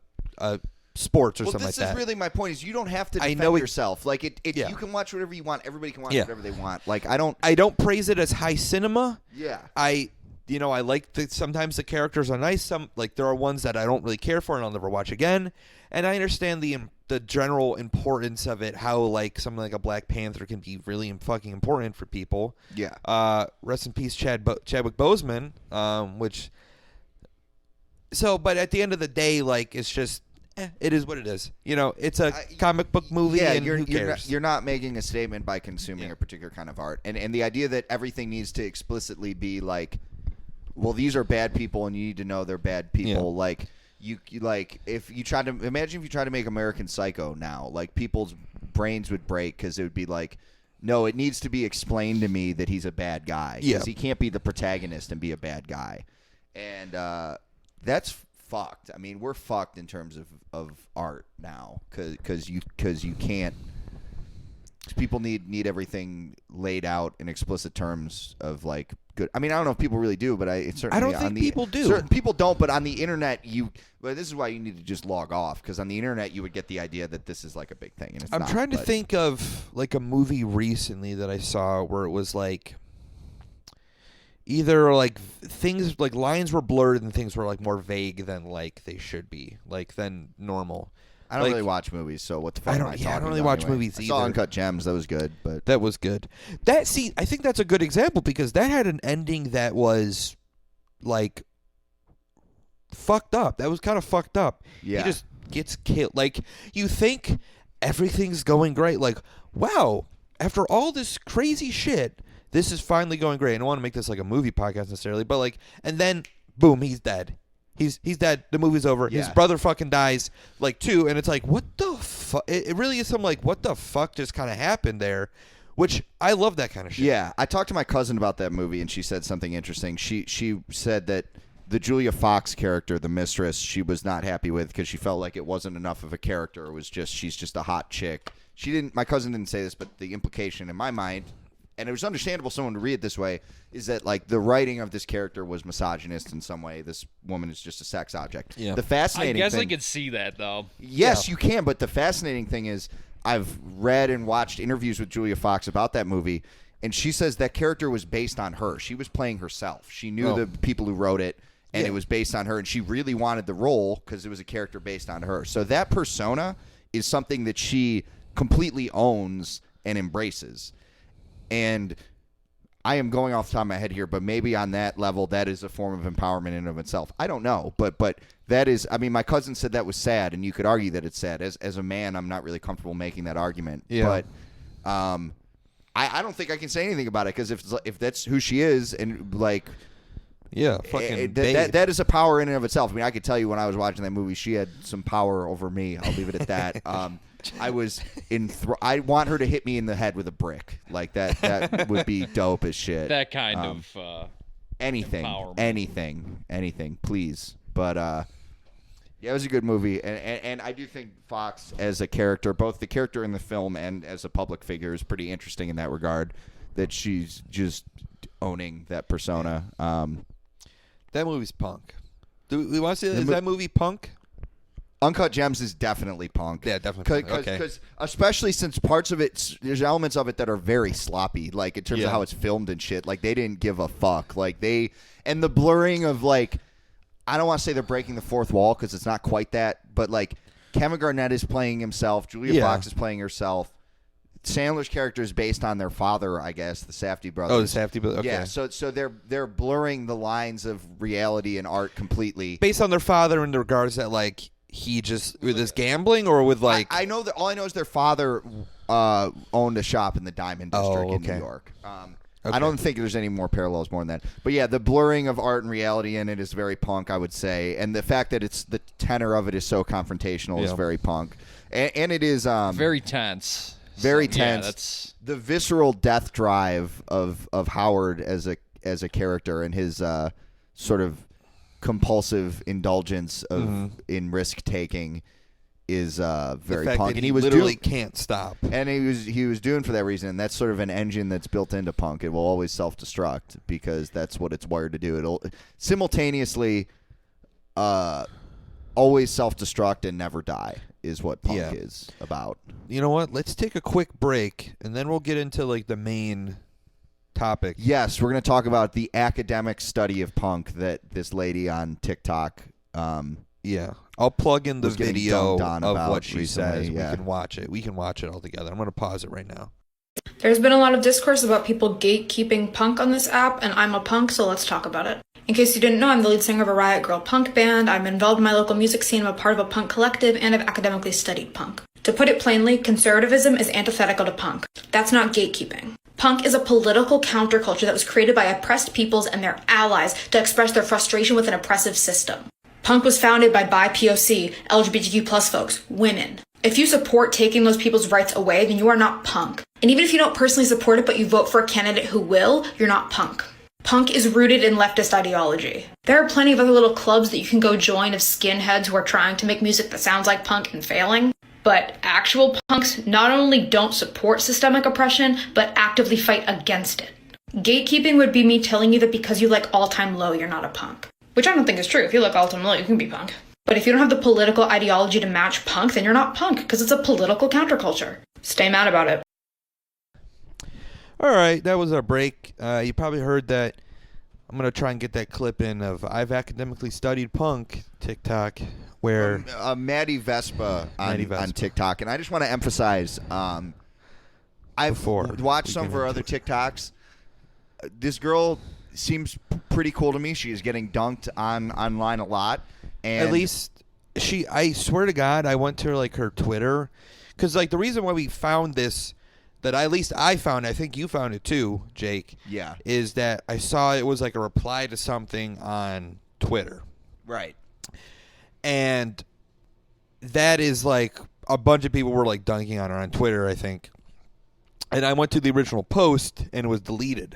sports or something like that. This is really my point. Is you don't have to defend yourself. Like Yeah. you can watch whatever you want. Everybody can watch Yeah. whatever they want. Like I don't. I don't praise it as high cinema. Yeah. I like that sometimes the characters are nice. Some like there are ones that I don't really care for and I'll never watch again. And I understand the general importance of it. How like something like a Black Panther can be really fucking important for people. Yeah. Rest in peace, Chadwick Boseman. But at the end of the day, like it's just. It is what it is. It's a comic book movie, Yeah, and who cares? you're not making a statement by consuming a particular kind of art, and the idea that everything needs to explicitly be like, well, these are bad people, and you need to know they're bad people. Yeah. Like you like if you try to make American Psycho now, like people's brains would break because it would be like, no, it needs to be explained to me that he's a bad guy because he can't be the protagonist and be a bad guy, and that's fucked. I mean, we're fucked in terms of art now because you can't. People need everything laid out in explicit terms of like good. I mean, I don't know if people really do, but it's certainly. I don't think people do. Certain people don't, but on the internet, Well, this is why you need to just log off because on the internet you would get the idea that this is like a big thing, and it's I'm not, trying to but- think of like a movie recently that I saw where it was like. Either like things like lines were blurred and things were like more vague than like they should be, like than normal. I don't like- really watch movies, so what the fuck am I talking I don't really about watch anyway? movies I saw either. Uncut Gems, that was good, but That was good. I think that's a good example because that had an ending that was like fucked up. That was kind of fucked up. yeah, He just gets killed. Like you think everything's going great. Like wow, after all this crazy shit. This is finally going great. I don't want to make this like a movie podcast necessarily, but like, and then boom, he's dead. He's dead. The movie's over. Yeah. His brother fucking dies, like too, and it's like, what the fuck? It really is some like, what the fuck just kind of happened there, which I love that kind of shit. Yeah, I talked to my cousin about that movie, and she said something interesting. She said that the Julia Fox character, the mistress, she was not happy with because she felt like it wasn't enough of a character. It was just she's just a hot chick. My cousin didn't say this, but the implication in my mind. And it was understandable someone to read it this way, is that like the writing of this character was misogynist in some way. This woman is just a sex object. Yeah. The I fascinating guess thing, I could see that though. yes, you can, but the fascinating thing is I've read and watched interviews with Julia Fox about that movie, and she says that character was based on her. She was playing herself. She knew the people who wrote it, and it was based on her, and she really wanted the role because it was a character based on her. So that persona is something that she completely owns and embraces. And I am going off the top of my head here, but maybe on that level, that is a form of empowerment in and of itself. I don't know, but that is. I mean, my cousin said that was sad, and you could argue that it's sad. As a man, I'm not really comfortable making that argument. Yeah. But I don't think I can say anything about it because if that's who she is, and like. Yeah, fucking That is a power in and of itself. I mean, I could tell you when I was watching that movie, she had some power over me. I'll leave it at that. I was I want her to hit me in the head with a brick. Like that. That would be dope as shit. That kind of anything, empowerment. anything, please. But yeah, it was a good movie, and I do think Fox as a character, both the character in the film and as a public figure, is pretty interesting in that regard. That she's just owning that persona. That movie's punk. Do we want to say that movie punk? Uncut Gems is definitely punk. Yeah, definitely punk. Okay. Because especially since parts of it, there's elements of it that are very sloppy, like in terms of how it's filmed and shit. Like they didn't give a fuck. Like and the blurring of like, I don't want to say they're breaking the fourth wall because it's not quite that, but like Kevin Garnett is playing himself, Julia Fox is playing herself. Sandler's character is based on their father, I guess, the Safdie brothers. Oh, the Safdie brothers. Okay. Yeah, so they're blurring the lines of reality and art completely. Based on their father in regards that like he just with his gambling or with like I know that all I know is their father owned a shop in the Diamond District in New York. I don't think there's any more parallels more than that. But yeah, the blurring of art and reality in it is very punk, I would say, and the fact that it's the tenor of it is so confrontational is very punk, and it is very tense. Very So, yeah, tense. that's The visceral death drive of Howard as a character and his sort of compulsive indulgence of in risk taking is very the fact punk, that and he was literally doing, can't stop. and he was doing for that reason. And that's sort of an engine that's built into punk. It will always self-destruct because that's what it's wired to do. It'll simultaneously always self-destruct and never die is what punk is about. You know what? Let's take a quick break, and then we'll get into like the main topic. Yes, we're going to talk about the academic study of punk that this lady on TikTok. Yeah, I'll plug in the was getting video dunked on of about what she recently, says. yeah. We can watch it. We can watch it all together. I'm going to pause it right now. There's been a lot of discourse about people gatekeeping punk on this app, and I'm a punk, so let's talk about it. In case you didn't know, I'm the lead singer of a Riot Girl punk band. I'm involved in my local music scene, I'm a part of a punk collective, and I've academically studied punk. To put it plainly, conservatism is antithetical to punk. That's not gatekeeping. Punk is a political counterculture that was created by oppressed peoples and their allies to express their frustration with an oppressive system. Punk was founded by BIPOC, LGBTQ plus folks, women. If you support taking those people's rights away, then you are not punk. And even if you don't personally support it, but you vote for a candidate who will, you're not punk. Punk is rooted in leftist ideology. There are plenty of other little clubs that you can go join of skinheads who are trying to make music that sounds like punk and failing. But actual punks not only don't support systemic oppression, but actively fight against it. Gatekeeping would be me telling you that because you like All Time Low, you're not a punk. Which I don't think is true. If you like All Time Low, you can be punk. But if you don't have the political ideology to match punk, then you're not punk, because it's a political counterculture. Stay mad about it. All right, that was our break. You probably heard that. I'm going to try and get that clip in of I've academically studied punk TikTok where Maddie Vespa Maddie on Vespa. TikTok, and I just want to emphasize, I've Before watched we some get of her other into TikToks. This girl seems pretty cool to me. She is getting dunked online a lot, and at least I swear to God, I went to like her Twitter because like the reason why we found this that at least I found, I think you found it too, Jake. Yeah. Is that I saw it was like a reply to something on Twitter. right. And that is like a bunch of people were like dunking on her on Twitter, I think. And I went to the original post and it was deleted.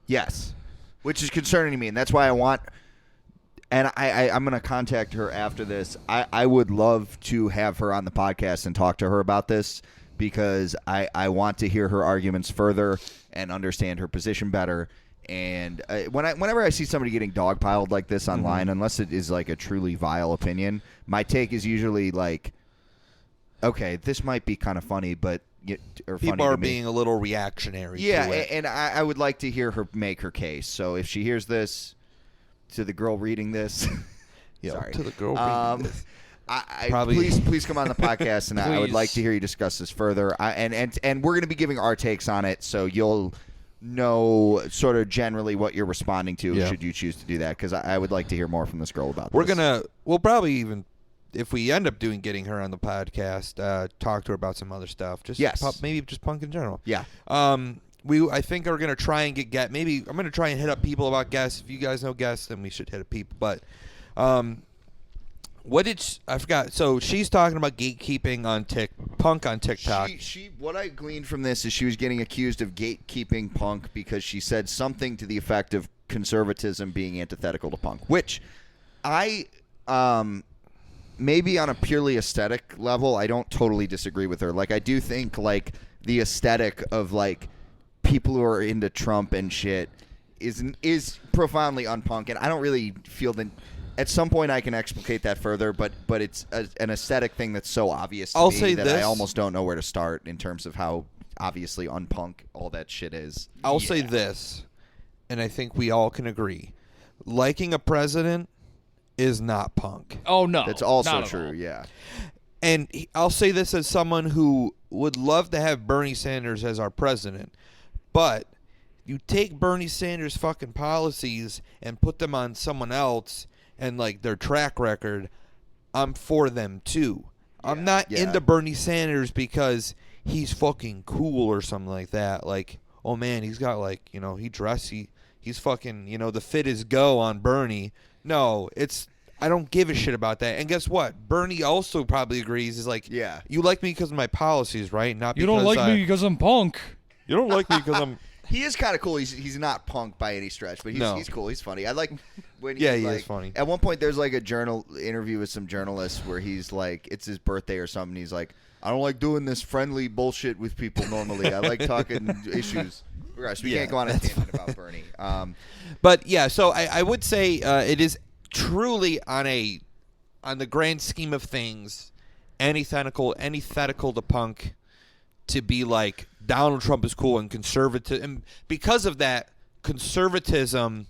Yes, which is concerning to me, and that's why I want. And I'm going to contact her after this. I would love to have her on the podcast and talk to her about this because I want to hear her arguments further and understand her position better. And whenever I see somebody getting dogpiled like this online, unless it is like a truly vile opinion, my take is usually like, okay, this might be kind of funny, but or People funny are to me. being a little reactionary. Yeah, to it. and I would like to hear her make her case. So if she hears this, to the girl reading this, Yeah, sorry, to the girl reading this. Probably- please come on the podcast, and I would like to hear you discuss this further. And we're going to be giving our takes on it, so you'll know sort of generally what you're responding to Yeah. should you choose to do that. Because I would like to hear more from this girl about this. We'll probably even, if we end up getting her on the podcast, talk to her about some other stuff. Just Yes. maybe just punk in general. Yeah. I think we're gonna try and get maybe I'm gonna try and hit up people about guests. If you guys know guests, then we should hit up people. But I forgot. So she's talking about gatekeeping on punk on TikTok. She what I gleaned from this is she was getting accused of gatekeeping punk because she said something to the effect of conservatism being antithetical to punk, which I maybe on a purely aesthetic level I don't totally disagree with her. Like I do think like the aesthetic of like people who are into Trump and shit is profoundly unpunk, and I don't really feel that. At some point, I can explicate that further, but it's an aesthetic thing that's so obvious to I'll me say that this. I almost don't know where to start in terms of how obviously unpunk all that shit is. I'll say this, and I think we all can agree: liking a president is not punk. Oh no, That's also not at true, all. yeah. And I'll say this as someone who would love to have Bernie Sanders as our president, but you take Bernie Sanders' fucking policies and put them on someone else and like their track record, I'm for them too. I'm not into Bernie Sanders because he's fucking cool or something like that. Like, oh man, he's got like, he's fucking, the fit is go on Bernie. No, I don't give a shit about that. And guess what? Bernie also probably agrees. Is like, Yeah. you like me because of my policies, right? Not You because don't like me because I'm punk. You don't like me because I'm. He is kind of cool. He's not punk by any stretch, but No. he's cool. He's funny. I like when Yeah, he's he like, is funny. At one point, there's like a journal interview with some journalists where he's like, it's his birthday or something. He's like, I don't like doing this friendly bullshit with people normally. I like talking issues. Gosh, we Yeah, can't go on a that's tangent about Bernie. But yeah, so I would say it is truly on the grand scheme of things, antithetical to punk to be like Donald Trump is cool and conservative, and because of that, conservatism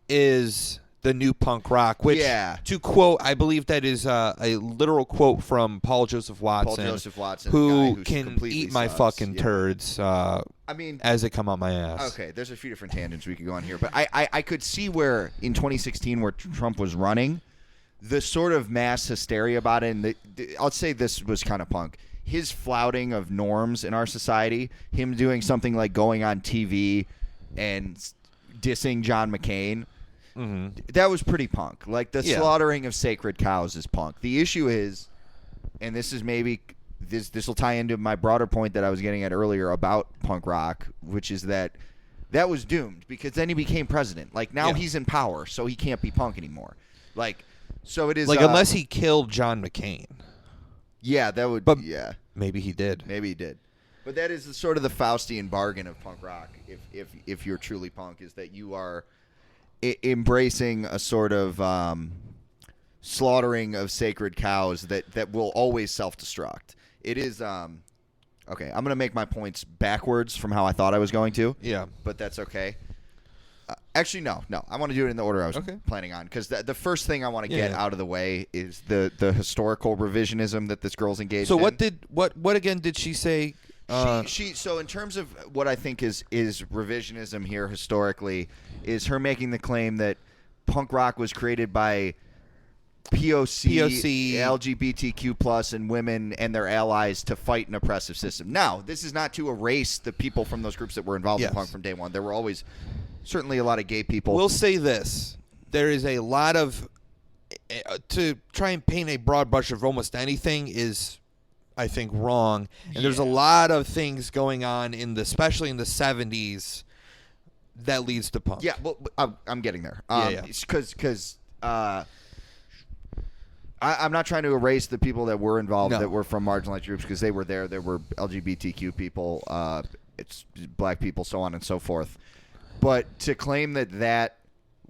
is the new punk rock. Which, Yeah. to quote, I believe that is a literal quote from Paul Joseph Watson, Paul Joseph Watson, the guy who who's can completely eat my sucks. fucking Yeah. turds. I mean, as they come out my ass. okay, there's a few different tangents we could go on here, but I could see where in 2016 where Trump was running, the sort of mass hysteria about it, and I'll say this was kind of punk. His flouting of norms in our society, him doing something like going on TV and dissing John McCain, that was pretty punk. Like the Yeah. slaughtering of sacred cows is punk. The issue is, and this is maybe this will tie into my broader point that I was getting at earlier about punk rock, which is that was doomed because then he became president. Like now Yeah. he's in power, so he can't be punk anymore. Like so it is Like unless he killed John McCain. yeah, that would But- yeah. Maybe he did. Maybe he did. But that is sort of the Faustian bargain of punk rock. If you're truly punk, is that you are embracing a sort of slaughtering of sacred cows that will always self-destruct. It is okay. I'm gonna make my points backwards from how I thought I was going to. Yeah. But that's okay. Actually, no. I want to do it in the order I was Okay. planning on because the first thing I want to get Yeah. out of the way is the historical revisionism that this girl's engaged So in. what again did she say? So in terms of what I think is revisionism here historically is her making the claim that punk rock was created by POC, LGBTQ plus and women and their allies to fight an oppressive system. Now, this is not to erase the people from those groups that were involved Yes. in punk from day one. There were always certainly a lot of gay people. We'll say this: there is a lot of to try and paint a broad brush of almost anything is, I think, wrong. And there's a lot of things going on especially in the 70s, that leads to punk. Yeah, well, I'm getting there. Yeah. Because I'm not trying to erase the people that were involved No. that were from marginalized groups because they were there. There were LGBTQ people, it's black people, so on and so forth. But to claim that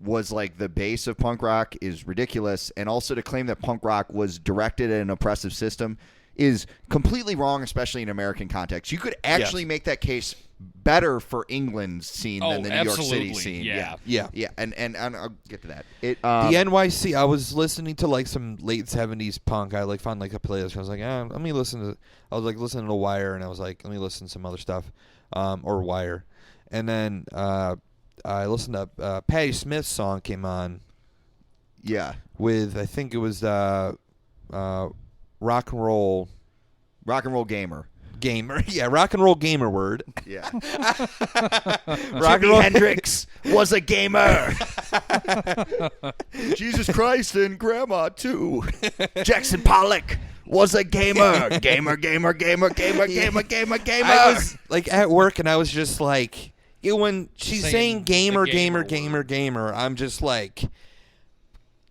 was like the base of punk rock is ridiculous, and also to claim that punk rock was directed at an oppressive system is completely wrong, especially in American context. You could actually make that case better for England's scene than the New York City absolutely, scene. yeah. Yeah, and I'll get to that. The NYC. I was listening to like some late 70s punk. I like found like a playlist. I was like, let me listen to. I was like listening to Wire, and I was like, let me listen to some other stuff, or Wire, and then I listened to Patti Smith's song came on yeah, with I think it was rock and roll gamer. gamer. Yeah, rock and roll gamer word. Yeah, Rock and Jimi roll Hendrix was a gamer. Jesus Christ and Grandma too. Jackson Pollock was a gamer. Gamer. I was like at work and I was just like, when she's saying Saying gamer, the gamer, gamer gamer, word. gamer, I'm just like,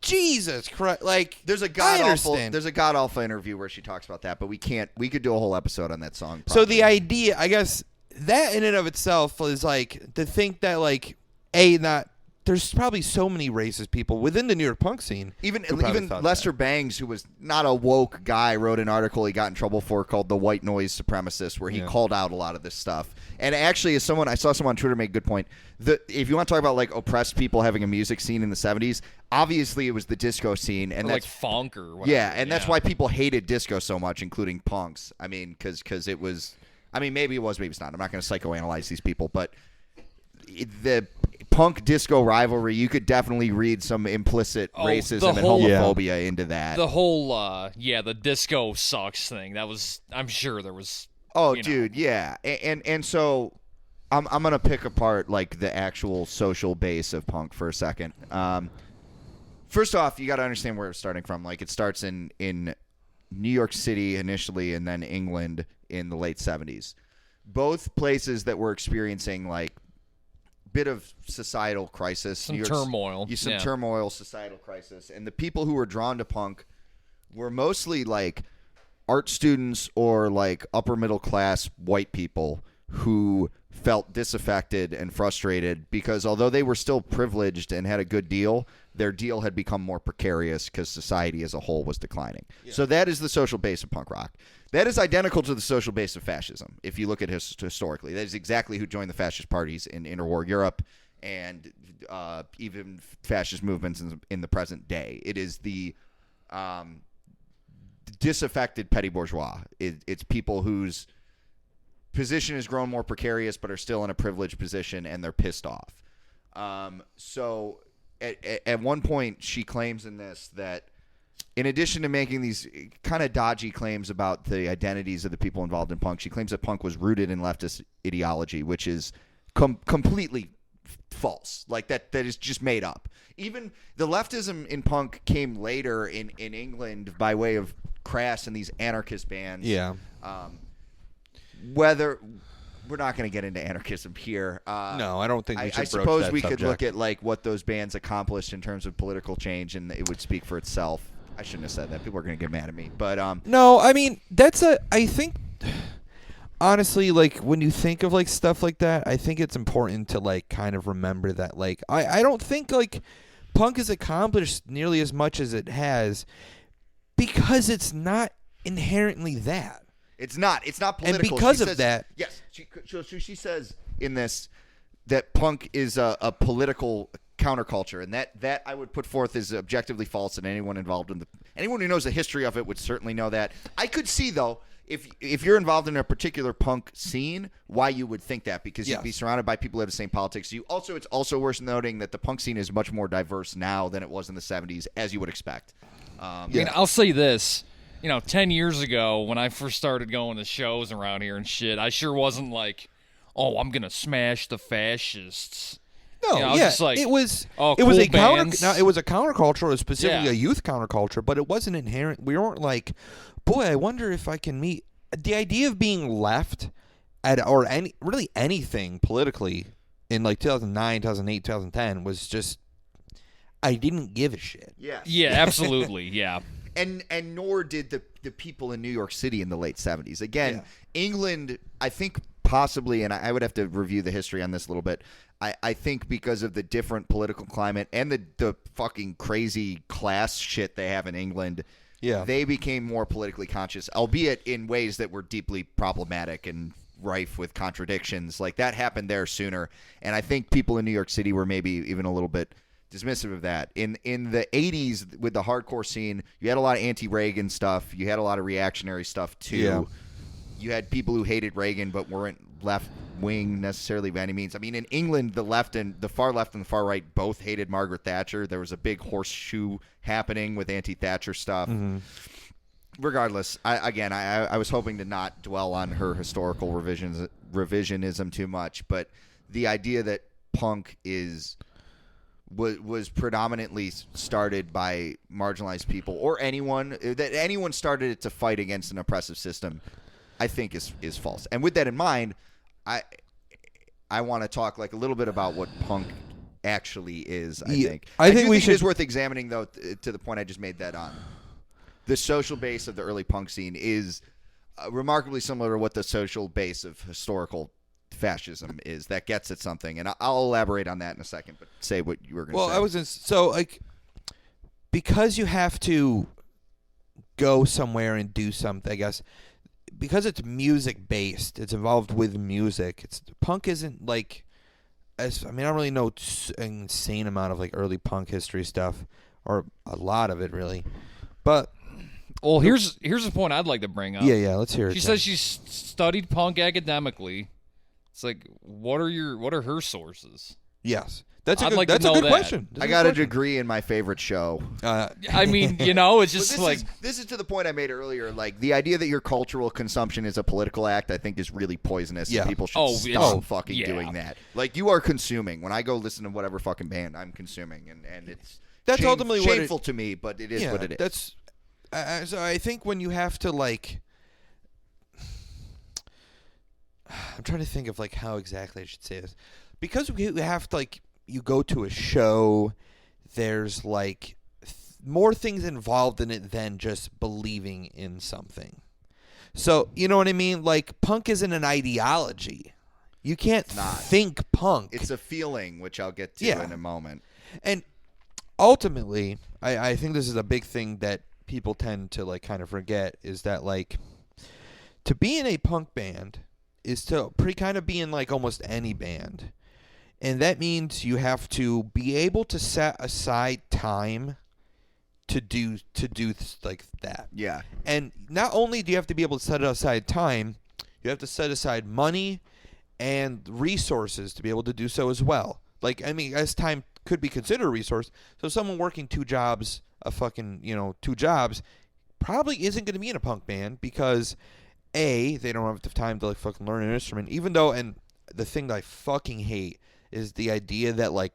Jesus Christ! Like, There's a I god awful. understand. There's a god awful interview where she talks about that, but we can't. We could do a whole episode on that song. So probably. the idea, I guess, that in and of itself is like to think that like there's probably so many racist people within the New York punk scene. Even who probably thought Lester that. Bangs, who was not a woke guy, wrote an article he got in trouble for called "The White Noise Supremacist," where he called out a lot of this stuff. And actually, as I saw someone on Twitter make a good point. If you want to talk about like oppressed people having a music scene in the '70s, obviously it was the disco scene, and Or like that's funk or whatever. yeah, and that's why people hated disco so much, including punks. I mean, because it was. I mean, maybe it was, maybe it's not. I'm not going to psychoanalyze these people, but the punk disco rivalry, you could definitely read some implicit racism and whole- homophobia into that. The whole the disco sucks thing. That was, I'm sure there was. Oh, you know. dude, yeah, and so I'm gonna pick apart like the actual social base of punk for a second. first off, you got to understand where it's starting from. Like, it starts in New York City initially, and then England in the late 70s. Both places that were experiencing like bit of societal crisis, some turmoil, turmoil, societal crisis, and the people who were drawn to punk were mostly like art students or like upper middle class white people who felt disaffected and frustrated because although they were still privileged and had a good deal, their deal had become more precarious because society as a whole was declining. Yeah. So that is the social base of punk rock. That is identical to the social base of fascism. If you look at historically, that is exactly who joined the fascist parties in interwar Europe and even fascist movements in the present day. It is the disaffected petty bourgeois. It's people whose position has grown more precarious but are still in a privileged position and they're pissed off. So at one point she claims in this that in addition to making these kind of dodgy claims about the identities of the people involved in punk, she claims that punk was rooted in leftist ideology, which is completely false. Like that is just made up. Even the leftism in punk came later in England by way of Crass and these anarchist bands. Yeah. Whether we're not going to get into anarchism here. No, I don't think we should. I suppose we could look at like what those bands accomplished in terms of political change, and it would speak for itself. I shouldn't have said that. People are going to get mad at me. But no, I mean I think honestly, like when you think of like stuff like that, I think it's important to like kind of remember that like I don't think like punk has accomplished nearly as much as it has because it's not inherently that. It's not political. And because of that, yes. She says in this that punk is a political counterculture, and that I would put forth is objectively false, and anyone involved in anyone who knows the history of it would certainly know that. I could see though if you're involved in a particular punk scene, why you would think that because you'd be surrounded by people who have the same politics. It's also worth noting that the punk scene is much more diverse now than it was in the 70s, as you would expect. I mean, I'll say this. 10 years ago when I first started going to shows around here and shit, I sure wasn't like, oh, I'm going to smash the fascists. No, I was just like, it was oh, it was cool a bands. it was a counterculture, it was specifically a youth counterculture, but it wasn't inherent. We weren't like, boy, I wonder if I can meet the idea of being left or anything politically in like 2009, 2008, 2010 was just I didn't give a shit. Yes. Yeah, absolutely. Yeah. And nor did the people in New York City in the late 70s. Again, England, I think possibly, and I would have to review the history on this a little bit, I think because of the different political climate and the fucking crazy class shit they have in England, they became more politically conscious, albeit in ways that were deeply problematic and rife with contradictions. Like that happened there sooner. And I think people in New York City were maybe even a little bit dismissive of that. In the 80s with the hardcore scene, you had a lot of anti-Reagan stuff. You had a lot of reactionary stuff too. Yeah. You had people who hated Reagan but weren't left-wing necessarily by any means. I mean, in England, the left and the far left and the far right both hated Margaret Thatcher. There was a big horseshoe happening with anti-Thatcher stuff. Mm-hmm. Regardless, I was hoping to not dwell on her historical revisionism too much, but the idea that punk was predominantly started by marginalized people or anyone started it to fight against an oppressive system, I think is false. And with that in mind, I want to talk like a little bit about what punk actually is. I think it is worth examining though to the point I just made that on. The social base of the early punk scene is remarkably similar to what the social base of historical fascism is. That gets at something, and I'll elaborate on that in a second, but say what you were going to say. Because you have to go somewhere and do something, I guess, because it's music based, it's involved with music. Punk isn't like I don't really know an insane amount of like early punk history stuff, or a lot of it really, but. Well, here's the point I'd like to bring up. Yeah, let's hear it. She says she's studied punk academically. It's like, what are her sources? Yes, that's a good question. I got a degree in my favorite show. I mean, it's just this is to the point I made earlier. Like the idea that your cultural consumption is a political act, I think, is really poisonous. Yeah. And people should stop fucking doing that. Like you are consuming. When I go listen to whatever fucking band, I'm consuming, and that's ultimately what shameful to me, but it is what it is. That's so I think when you have to like, I'm trying to think of like how exactly I should say this, because we have to like you go to a show, there's like more things involved in it than just believing in something. So you know what I mean? Like punk isn't an ideology. You can't think punk. It's a feeling, which I'll get to in a moment. And ultimately, I think this is a big thing that people tend to like kind of forget is that like to be in a punk band is to kind of be in like almost any band. And that means you have to be able to set aside time to do like that. Yeah. And not only do you have to be able to set aside time, you have to set aside money and resources to be able to do so as well. Like, I mean, as time could be considered a resource, so someone working two jobs, probably isn't going to be in a punk band because, A, they don't have the time to, like, fucking learn an instrument, even though, and the thing that I fucking hate is the idea that, like,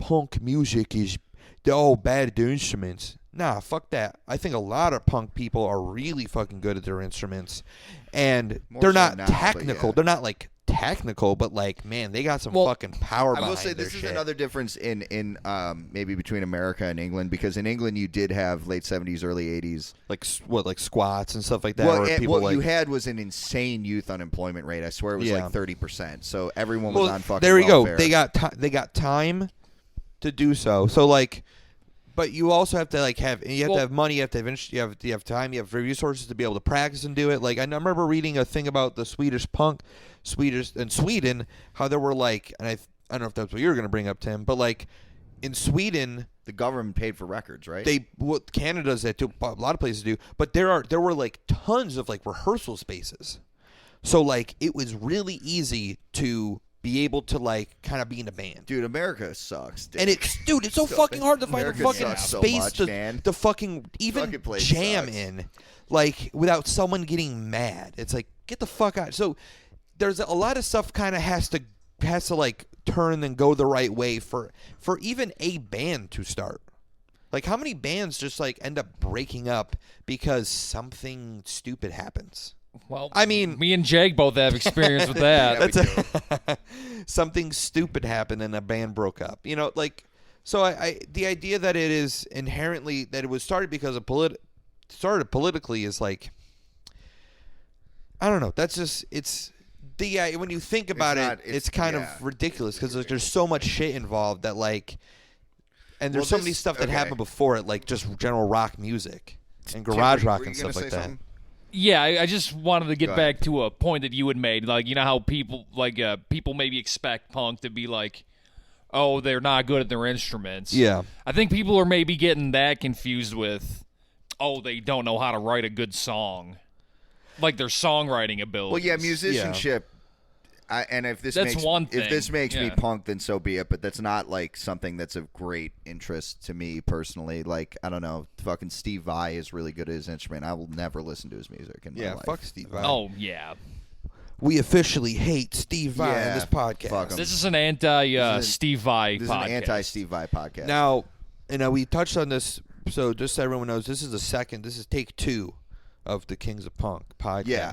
punk music is, they're all bad at their instruments. Nah, fuck that. I think a lot of punk people are really fucking good at their instruments, and they're not technical. They're not, like, technical, but like, man, they got some fucking power behind I will say this is another difference in maybe between America and England, because in England you did have late 70s, early 80s, like squats and stuff like that. Well, or people what you had was an insane youth unemployment rate. I swear it was like 30%. So everyone was on fucking there you welfare. go. They got time to do so. So like, but you also have to like have to have money. You have to have you have time. You have resources to be able to practice and do it. Like I remember reading a thing about the Swedish punk. In Sweden, how there were like, and I don't know if that's what you were going to bring up, Tim, but like in Sweden, the government paid for records, right? Canada does that too. A lot of places do, but there were like tons of like rehearsal spaces, so like it was really easy to be able to like kind of be in a band. Dude, America sucks. Dude. And it's so fucking hard to find a fucking space to fucking even jam sucks. in, like without someone getting mad. It's like get the fuck out. So. There's a lot of stuff kind of has to like turn and go the right way for even a band to start. Like how many bands just like end up breaking up because something stupid happens? Well, I mean, me and Jake both have experience with that. Something stupid happened and a band broke up. You know, like so I the idea that it is inherently that it was started because of started politically is like I don't know. That's just it's. When you think about it's kind of ridiculous because there's so much shit involved that like, and there's so many stuff that happened before it, like just general rock music and garage rock and stuff like that. Yeah, I just wanted to get back to a point that you had made. Like, you know how people people maybe expect punk to be like, oh, they're not good at their instruments. Yeah, I think people are maybe getting that confused with, oh, they don't know how to write a good song. Like their songwriting ability. Well, yeah, musicianship. Yeah. And if this makes me punk, then so be it. But that's not like something that's of great interest to me personally. Like I don't know, fucking Steve Vai is really good at his instrument. I will never listen to his music in my life. Fuck Steve Vai. Oh yeah. We officially hate Steve Vai on this podcast. This is an anti-Steve Vai podcast. This is an anti-Steve Vai podcast. Now, we touched on this, so just so everyone knows, this is take 2 of the Kings of Punk podcast. Yeah.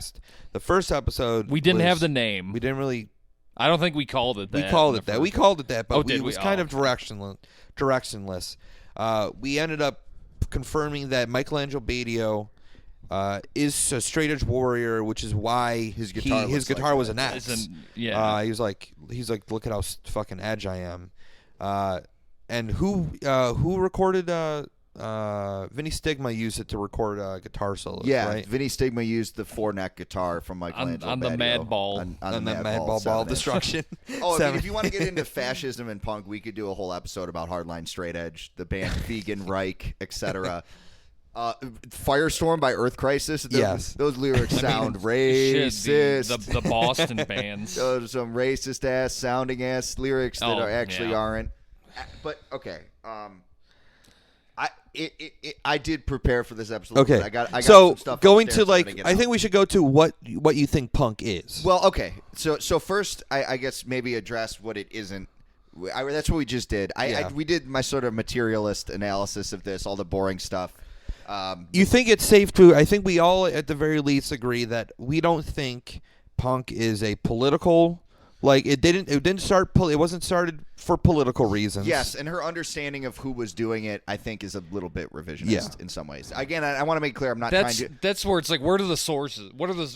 The first episode we didn't have the name. We didn't really. I don't think we called it that. We called it that, but it was kind of directionless. We ended up confirming that Michelangelo Badio is a straight edge warrior, which is why his guitar was an X. He's like, look at how fucking edge I am. And who recorded? Vinny Stigma used it to record guitar solos. Yeah, right? Vinny Stigma used the 4-neck guitar from Michelangelo on the Badio. Madball on the Madball Ball of Destruction. I mean, if you want to get into fascism and punk, we could do a whole episode about Hardline Straight Edge, the band Vegan Reich, etc. Firestorm by Earth Crisis. Those lyrics sound racist. The Boston bands. Those are some racist ass sounding ass lyrics that aren't. But okay. I did prepare for this episode. Okay, I got so some stuff going to I think we should go to what you think punk is. Well, okay. So first, I guess maybe address what it isn't. That's what we just did. Yeah. We did my sort of materialist analysis of this, all the boring stuff. You think it's safe to? I think we all, at the very least, agree that we don't think punk is a political. Like it didn't start. It wasn't started for political reasons. Yes, and her understanding of who was doing it, I think, is a little bit revisionist Yeah. in some ways. Again, I want to make clear, I'm not That's trying to. that's where it's like, where are the sources? What are the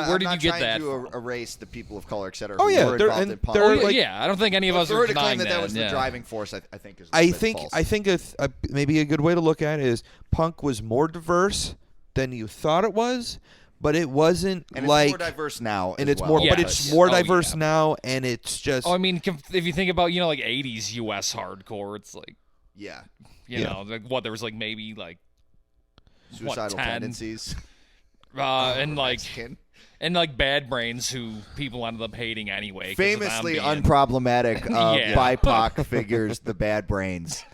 where did you get that? I'm not trying from? to erase the people of color, et cetera. Oh, who yeah, were they're- involved and in punk. they're, Oh, like- yeah, I don't think any of us for are her to claim denying that was the yeah. driving force, I think is. A I little bit think false. I think maybe a good way to look at it is punk was more diverse than you thought it was, but it wasn't and it's like more diverse now, and as it's well. more, Yeah. but it's more Oh, diverse yeah. now, and it's just Oh, I mean, if you think about like 80s U.S. hardcore, it's like Yeah, you Yeah. know like what there was like maybe like suicidal 10? tendencies. and like Mexican. and like Bad Brains, who people ended up hating anyway. 'cause of them Famously being- unproblematic Yeah. BIPOC figures, the Bad Brains.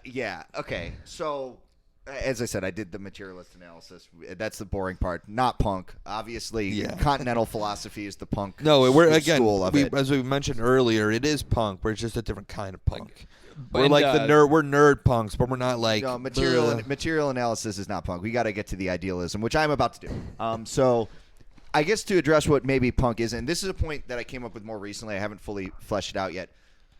Yeah. Okay. So, as I said, I did the materialist analysis. That's the boring part. Not punk. Obviously, Yeah. continental philosophy is the punk. no. We're again, school of it. as we mentioned earlier, it is punk. We're just a different kind of punk. We're and, like the nerd. We're nerd punks, but we're not like No, "Ugh." material analysis is not punk. We got to get to the idealism, which I'm about to do. So, I guess to address what maybe punk is, and this is a point that I came up with more recently. I haven't fully fleshed it out yet.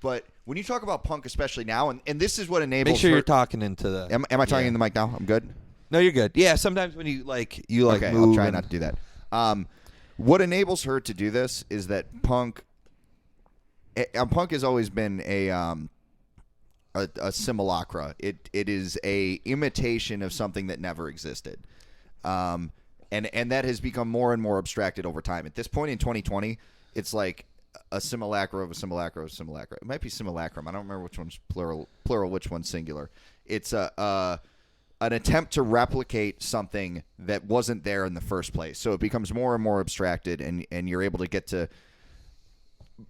But when you talk about punk, especially now, and this is what enables. Make sure you're talking into the. Am I talking yeah. in the mic now? I'm good. No, you're good. Yeah, sometimes when you Okay, move. I'll try and- not to do that. What enables her to do this is that punk has always been a simulacra. It is a imitation of something that never existed, and that has become more and more abstracted over time. At this point in 2020, it's like a simulacra of a simulacra of a simulacra. It might be simulacrum. I don't remember which one's plural, which one's singular. It's an attempt to replicate something that wasn't there in the first place. So it becomes more and more abstracted, and you're able to get to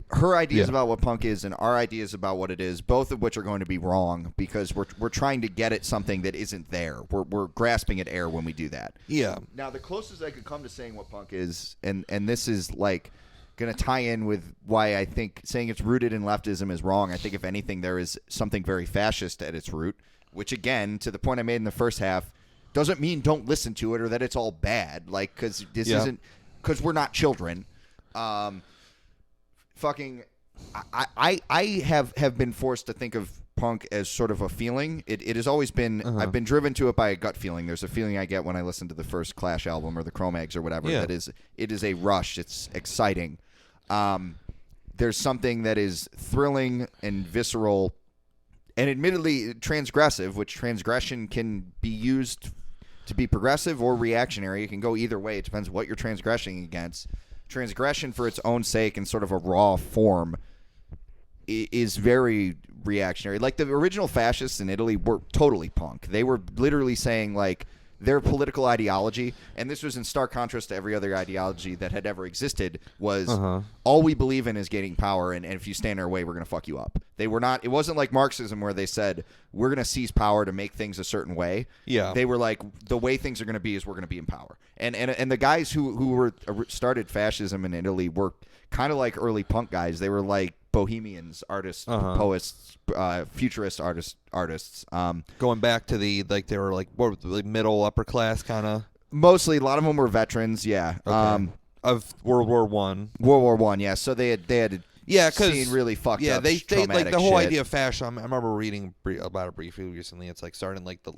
her ideas Yeah. about what punk is and our ideas about what it is, both of which are going to be wrong because we're trying to get at something that isn't there. We're grasping at air when we do that. Yeah. Now, the closest I could come to saying what punk is, and this is like going to tie in with why I think saying it's rooted in leftism is wrong. I think, if anything, there is something very fascist at its root, which, again, to the point I made in the first half, doesn't mean don't listen to it or that it's all bad. Like, because this Yeah. isn't, because we're not children. Fucking, I have been forced to think of punk as sort of a feeling. It has always been. I've been driven to it by a gut feeling. There's a feeling I get when I listen to the first Clash album or the Cro-Mags or whatever. Yeah. That is, it is a rush. It's exciting. There's something that is thrilling and visceral, and admittedly transgressive. Which transgression can be used to be progressive or reactionary. It can go either way. It depends what you're transgressing against. Transgression for its own sake in sort of a raw form is very reactionary. Like the original fascists in Italy were totally punk. They were literally saying like their political ideology, and this was in stark contrast to every other ideology that had ever existed, was all we believe in is gaining power, and if you stand in our way, we're going to fuck you up. They were not. It wasn't like Marxism where they said we're going to seize power to make things a certain way. Yeah. They were like the way things are going to be is we're going to be in power. And the guys who started fascism in Italy were kind of like early punk guys. They were like bohemians, artists, poets, futurist artists. Going back to the they were like what like middle upper class kind of Mostly, a lot of them were veterans. Yeah. of World War One. World War One. Yeah. So they had Yeah, because seen really fucked yeah, up. they like traumatic the whole shit. idea of fascism. I remember reading about it briefly recently. It's like starting like the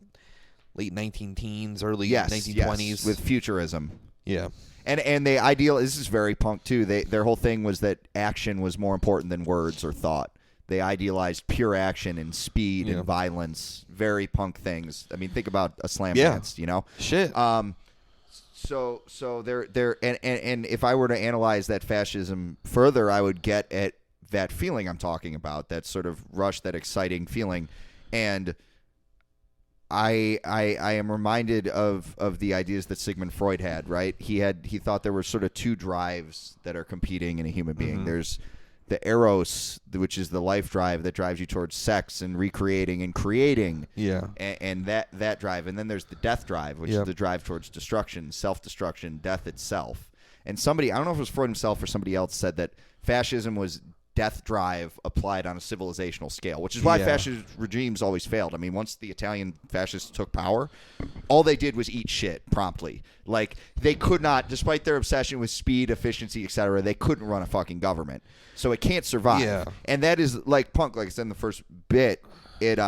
late 19-teens, early 1920s with futurism. yeah. And they ideal. This is very punk too. Their whole thing was that action was more important than words or thought. They idealized pure action and speed and violence. Very punk things. I mean, think about a slam dance. You know, Shit. So they're and if I were to analyze that fascism further, I would get at that feeling I'm talking about. That sort of rush, that exciting feeling, and I am reminded of the ideas that Sigmund Freud had. Right, he thought there were sort of two drives that are competing in a human being. There's the eros, which is the life drive that drives you towards sex and recreating and creating. Yeah. And that drive. And then there's the death drive, which is the drive towards destruction, self-destruction, death itself. And somebody, I don't know if it was Freud himself or somebody else, said that fascism was death drive applied on a civilizational scale, which is why Yeah. fascist regimes always failed. I mean, once the Italian fascists took power, all they did was eat shit promptly. Like, they could not, despite their obsession with speed, efficiency, etc., they couldn't run a fucking government. So it can't survive. Yeah. And that is like punk, like I said in the first bit, it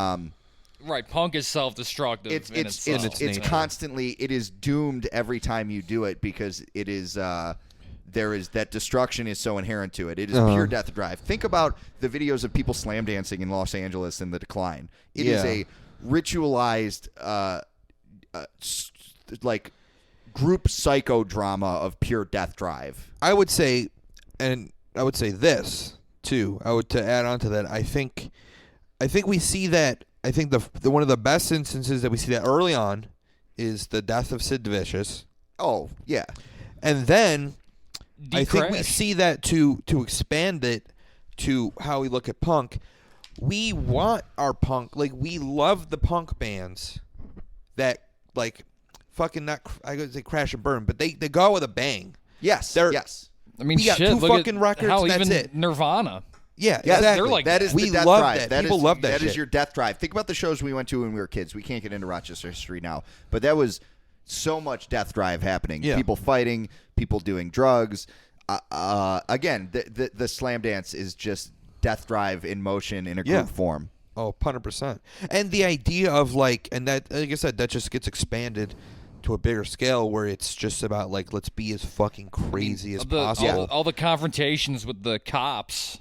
Right, punk is self-destructive. it's constantly, it is doomed every time you do it because it is there is that destruction is so inherent to it. It is pure death drive. Think about the videos of people slam dancing in Los Angeles in the decline. It is a ritualized like group psychodrama of pure death drive. I would say, and I would say this too. To add on to that, I think we see that. I think the one of the best instances that we see that early on is the death of Sid Vicious. Oh yeah, and then I think we Crash. see that to expand it to how we look at punk. We want our punk, like we love the punk bands that like fucking not. I would say crash and burn, but they go out with a bang. yes, They're- yes. I mean, we got shit, two look fucking at records, how and that's even it. Nirvana. Yeah, Yes, exactly. they're like that is we the death love drive. that. People love that That shit. is your death drive. Think about the shows we went to when we were kids. We can't get into Rochester history now, but that was so much death drive happening. Yeah. People fighting, people doing drugs. Again, the slam dance is just death drive in motion in a group form. Oh, 100%. And the idea of like, and that, like I said, that just gets expanded to a bigger scale where it's just about like, let's be as fucking crazy as possible. All the confrontations with the cops.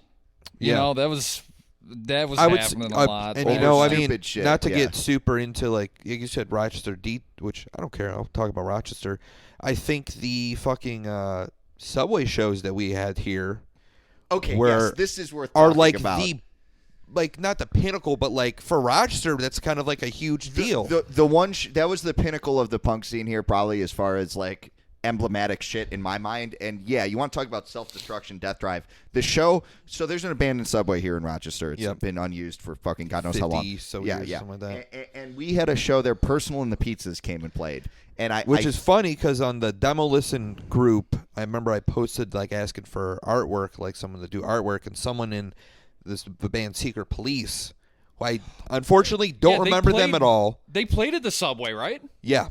You Yeah. know, that was I would happening s- a lot. and Over you know, I mean, stupid shit, not to yeah. get super into like you said, Rochester Deep, which I don't care. I'll talk about Rochester. I think the fucking subway shows that we had here Okay, Where yes, this is worth are talking like about. like not the pinnacle, but like for Rochester, that's kind of like a huge deal. The one that was the pinnacle of the punk scene here, probably as far as like emblematic shit in my mind. And yeah, you want to talk about self-destruction, death drive. The show. So there's an abandoned subway here in Rochester. It's Yep. been unused for fucking God knows how long. 50 so yeah, years, yeah. something like that. And we had a show there. Personal and the Pizzas came and played. And Which is funny because on the Demo Listen group, I remember I posted like asking for artwork, like someone to do artwork, and someone in the band Secret Police, who I unfortunately don't Yeah, they remember them played- at all. They played at the subway, right? Yeah.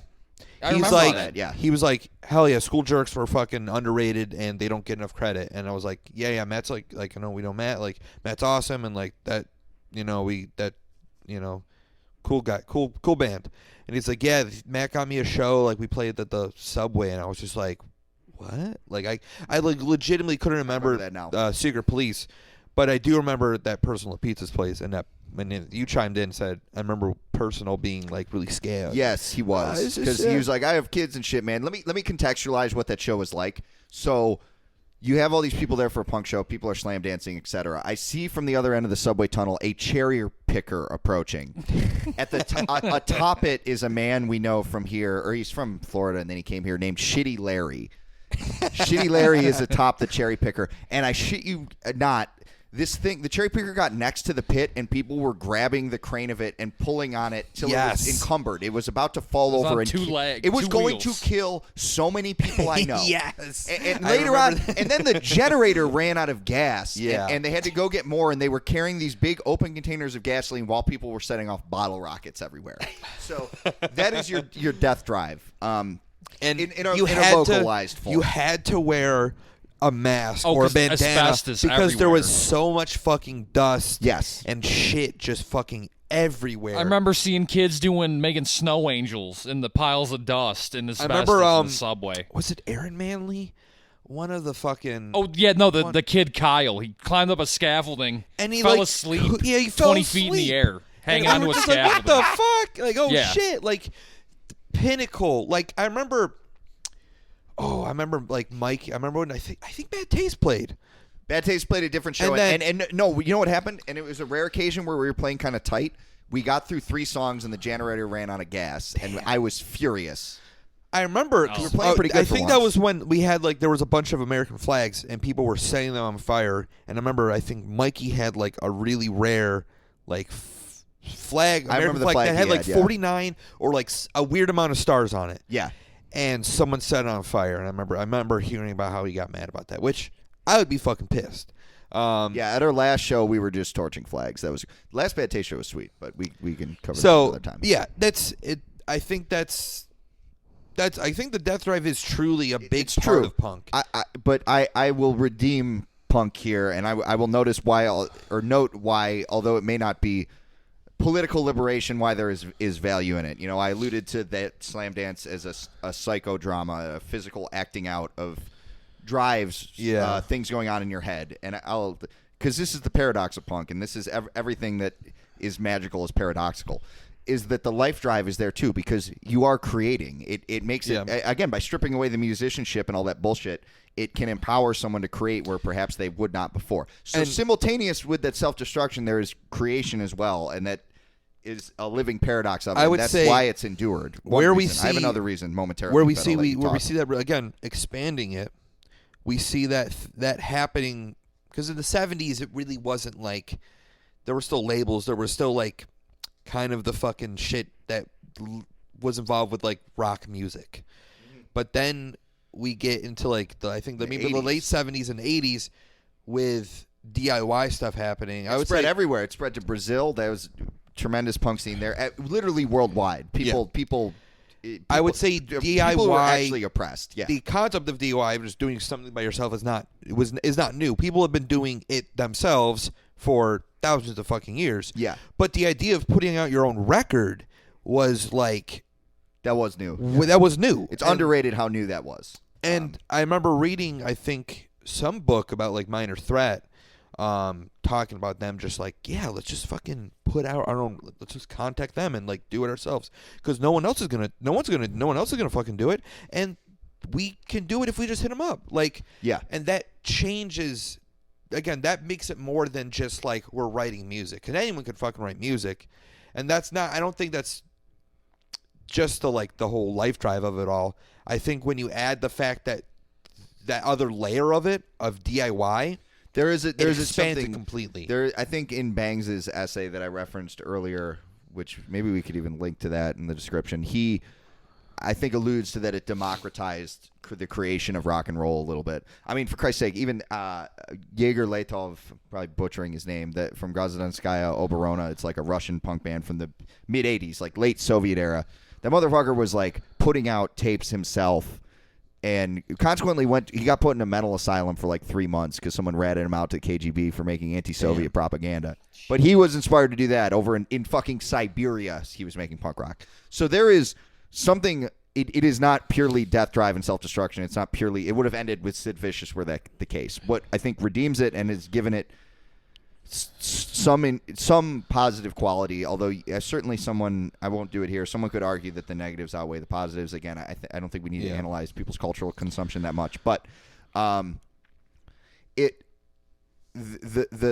I He's remember like, that. yeah. he was like, hell yeah, School Jerks were fucking underrated and they don't get enough credit. And I was like, yeah, Matt's like, I know we know Matt, like Matt's awesome and like that, cool guy, cool band. And he's like, yeah, Matt got me a show, like we played at the subway, and I was just like, what? Like I like legitimately couldn't remember that now. Secret Police, but I do remember that Personal at Pizza's place, and that when you chimed in and said, I remember Personal being like really scared. Yes, he was, it's just, because he was like, I have kids and shit, man. Let me contextualize what that show was like. So you have all these people there for a punk show. People are slam dancing, etc. I see from the other end of the subway tunnel a cherry picker approaching. At the atop it is a man we know from here, or he's from Florida, and then he came here, named Shitty Larry. Shitty Larry is atop the cherry picker, and I shit you not. This thing, the cherry picker got next to the pit, and people were grabbing the crane of it and pulling on it till it was Yes. encumbered. It was about to fall was over. on and two legs, It was two going wheels. to kill so many people I know. Yes. And I later on, remember that. and then the generator ran out of gas. Yeah. And they had to go get more, and they were carrying these big open containers of gasoline while people were setting off bottle rockets everywhere. So that is your death drive. And in a had localized form. You had to wear a mask Oh, or a 'cause bandana asbestos because there was everywhere. so much fucking dust Yes. and shit just fucking everywhere. I remember seeing kids making snow angels in the piles of dust in the remember, in the subway. was it Aaron Manley? One of the fucking Oh yeah, no, the kid Kyle. He climbed up a scaffolding and he fell like asleep. Yeah, he fell 20 feet in the asleep. air, hanging And we onto were a just like, scaffolding. what the fuck? Like, oh Yeah. shit! Like pinnacle. Like I remember. Oh, I remember like Mike. I remember when I think Bad Taste played. Bad Taste played a different show, And and no, you know what happened? And it was a rare occasion where we were playing kind of tight. We got through 3 songs, and the generator ran out of gas, and I was furious. I remember We were playing pretty good I for think that once. was when we had like there was a bunch of American flags and people were setting them on fire. And I remember I think Mikey had like a really rare like flag, I American remember the flag flag that he had like had, yeah. 49 or like a weird amount of stars on it. Yeah. And someone set it on fire. And I remember hearing about how he got mad about that, which I would be fucking pissed. Yeah, at our last show, we were just torching flags. That was last Bad Taste show was sweet, but we can cover that another time. Yeah, that's it. I think that's. I think the Death Drive is truly a big part of punk. But I will redeem punk here, and I will note why, although it may not be political liberation, why there is value in it. You know, I alluded to that Slam Dance as a psychodrama, a physical acting out of drives, things going on in your head, and because this is the paradox of punk, and this is everything that is magical is paradoxical. Is that the life drive is there too, because you are creating. It makes it, again, by stripping away the musicianship and all that bullshit, it can empower someone to create where perhaps they would not before. So simultaneous with that self-destruction, there is creation as well, and that is a living paradox of it. I would that's say why it's endured. I have another reason momentarily. Where we see that again, expanding it, we see that happening because in the 70s it really wasn't like there were still labels, there were still like kind of the fucking shit that was involved with like rock music. But then we get into like maybe the late 70s and 80s with DIY stuff happening. It spread everywhere. It spread to Brazil. There was a tremendous punk scene there, literally worldwide. People I would say DIY people were actually oppressed. Yeah, the concept of DIY, just doing something by yourself, is not new. People have been doing it themselves for thousands of fucking years. Yeah, but the idea of putting out your own record was like that was new. That was new. It's underrated how new that was. And I remember reading, I think, some book about like Minor Threat, talking about them just like, yeah, let's just fucking put out our own. Let's just contact them and like do it ourselves because no one else is gonna fucking do it, and we can do it if we just hit them up. Like, yeah, and that changes. Again, that makes it more than just like we're writing music, because anyone can fucking write music, and that's not. I don't think that's just the whole life drive of it all. I think when you add the fact that other layer of it of DIY. There's something completely. There, I think in Bangs' essay that I referenced earlier, which maybe we could even link to that in the description. He, I think, alludes to that it democratized the creation of rock and roll a little bit. I mean, for Christ's sake, even Yegor Letov, probably butchering his name, that from Gazdanskaya Oborona, it's like a Russian punk band from the mid '80s, like late Soviet era. That motherfucker was like putting out tapes himself. And consequently, he got put in a mental asylum for like 3 months because someone ratted him out to KGB for making anti-Soviet propaganda. But he was inspired to do that over in fucking Siberia. He was making punk rock. So there is something. It is not purely death drive and self-destruction. It's not purely. It would have ended with Sid Vicious were that the case. What I think redeems it and has given it some positive quality, although certainly someone, I won't do it here, someone could argue that the negatives outweigh the positives. Again, I don't think we need to analyze people's cultural consumption that much, but the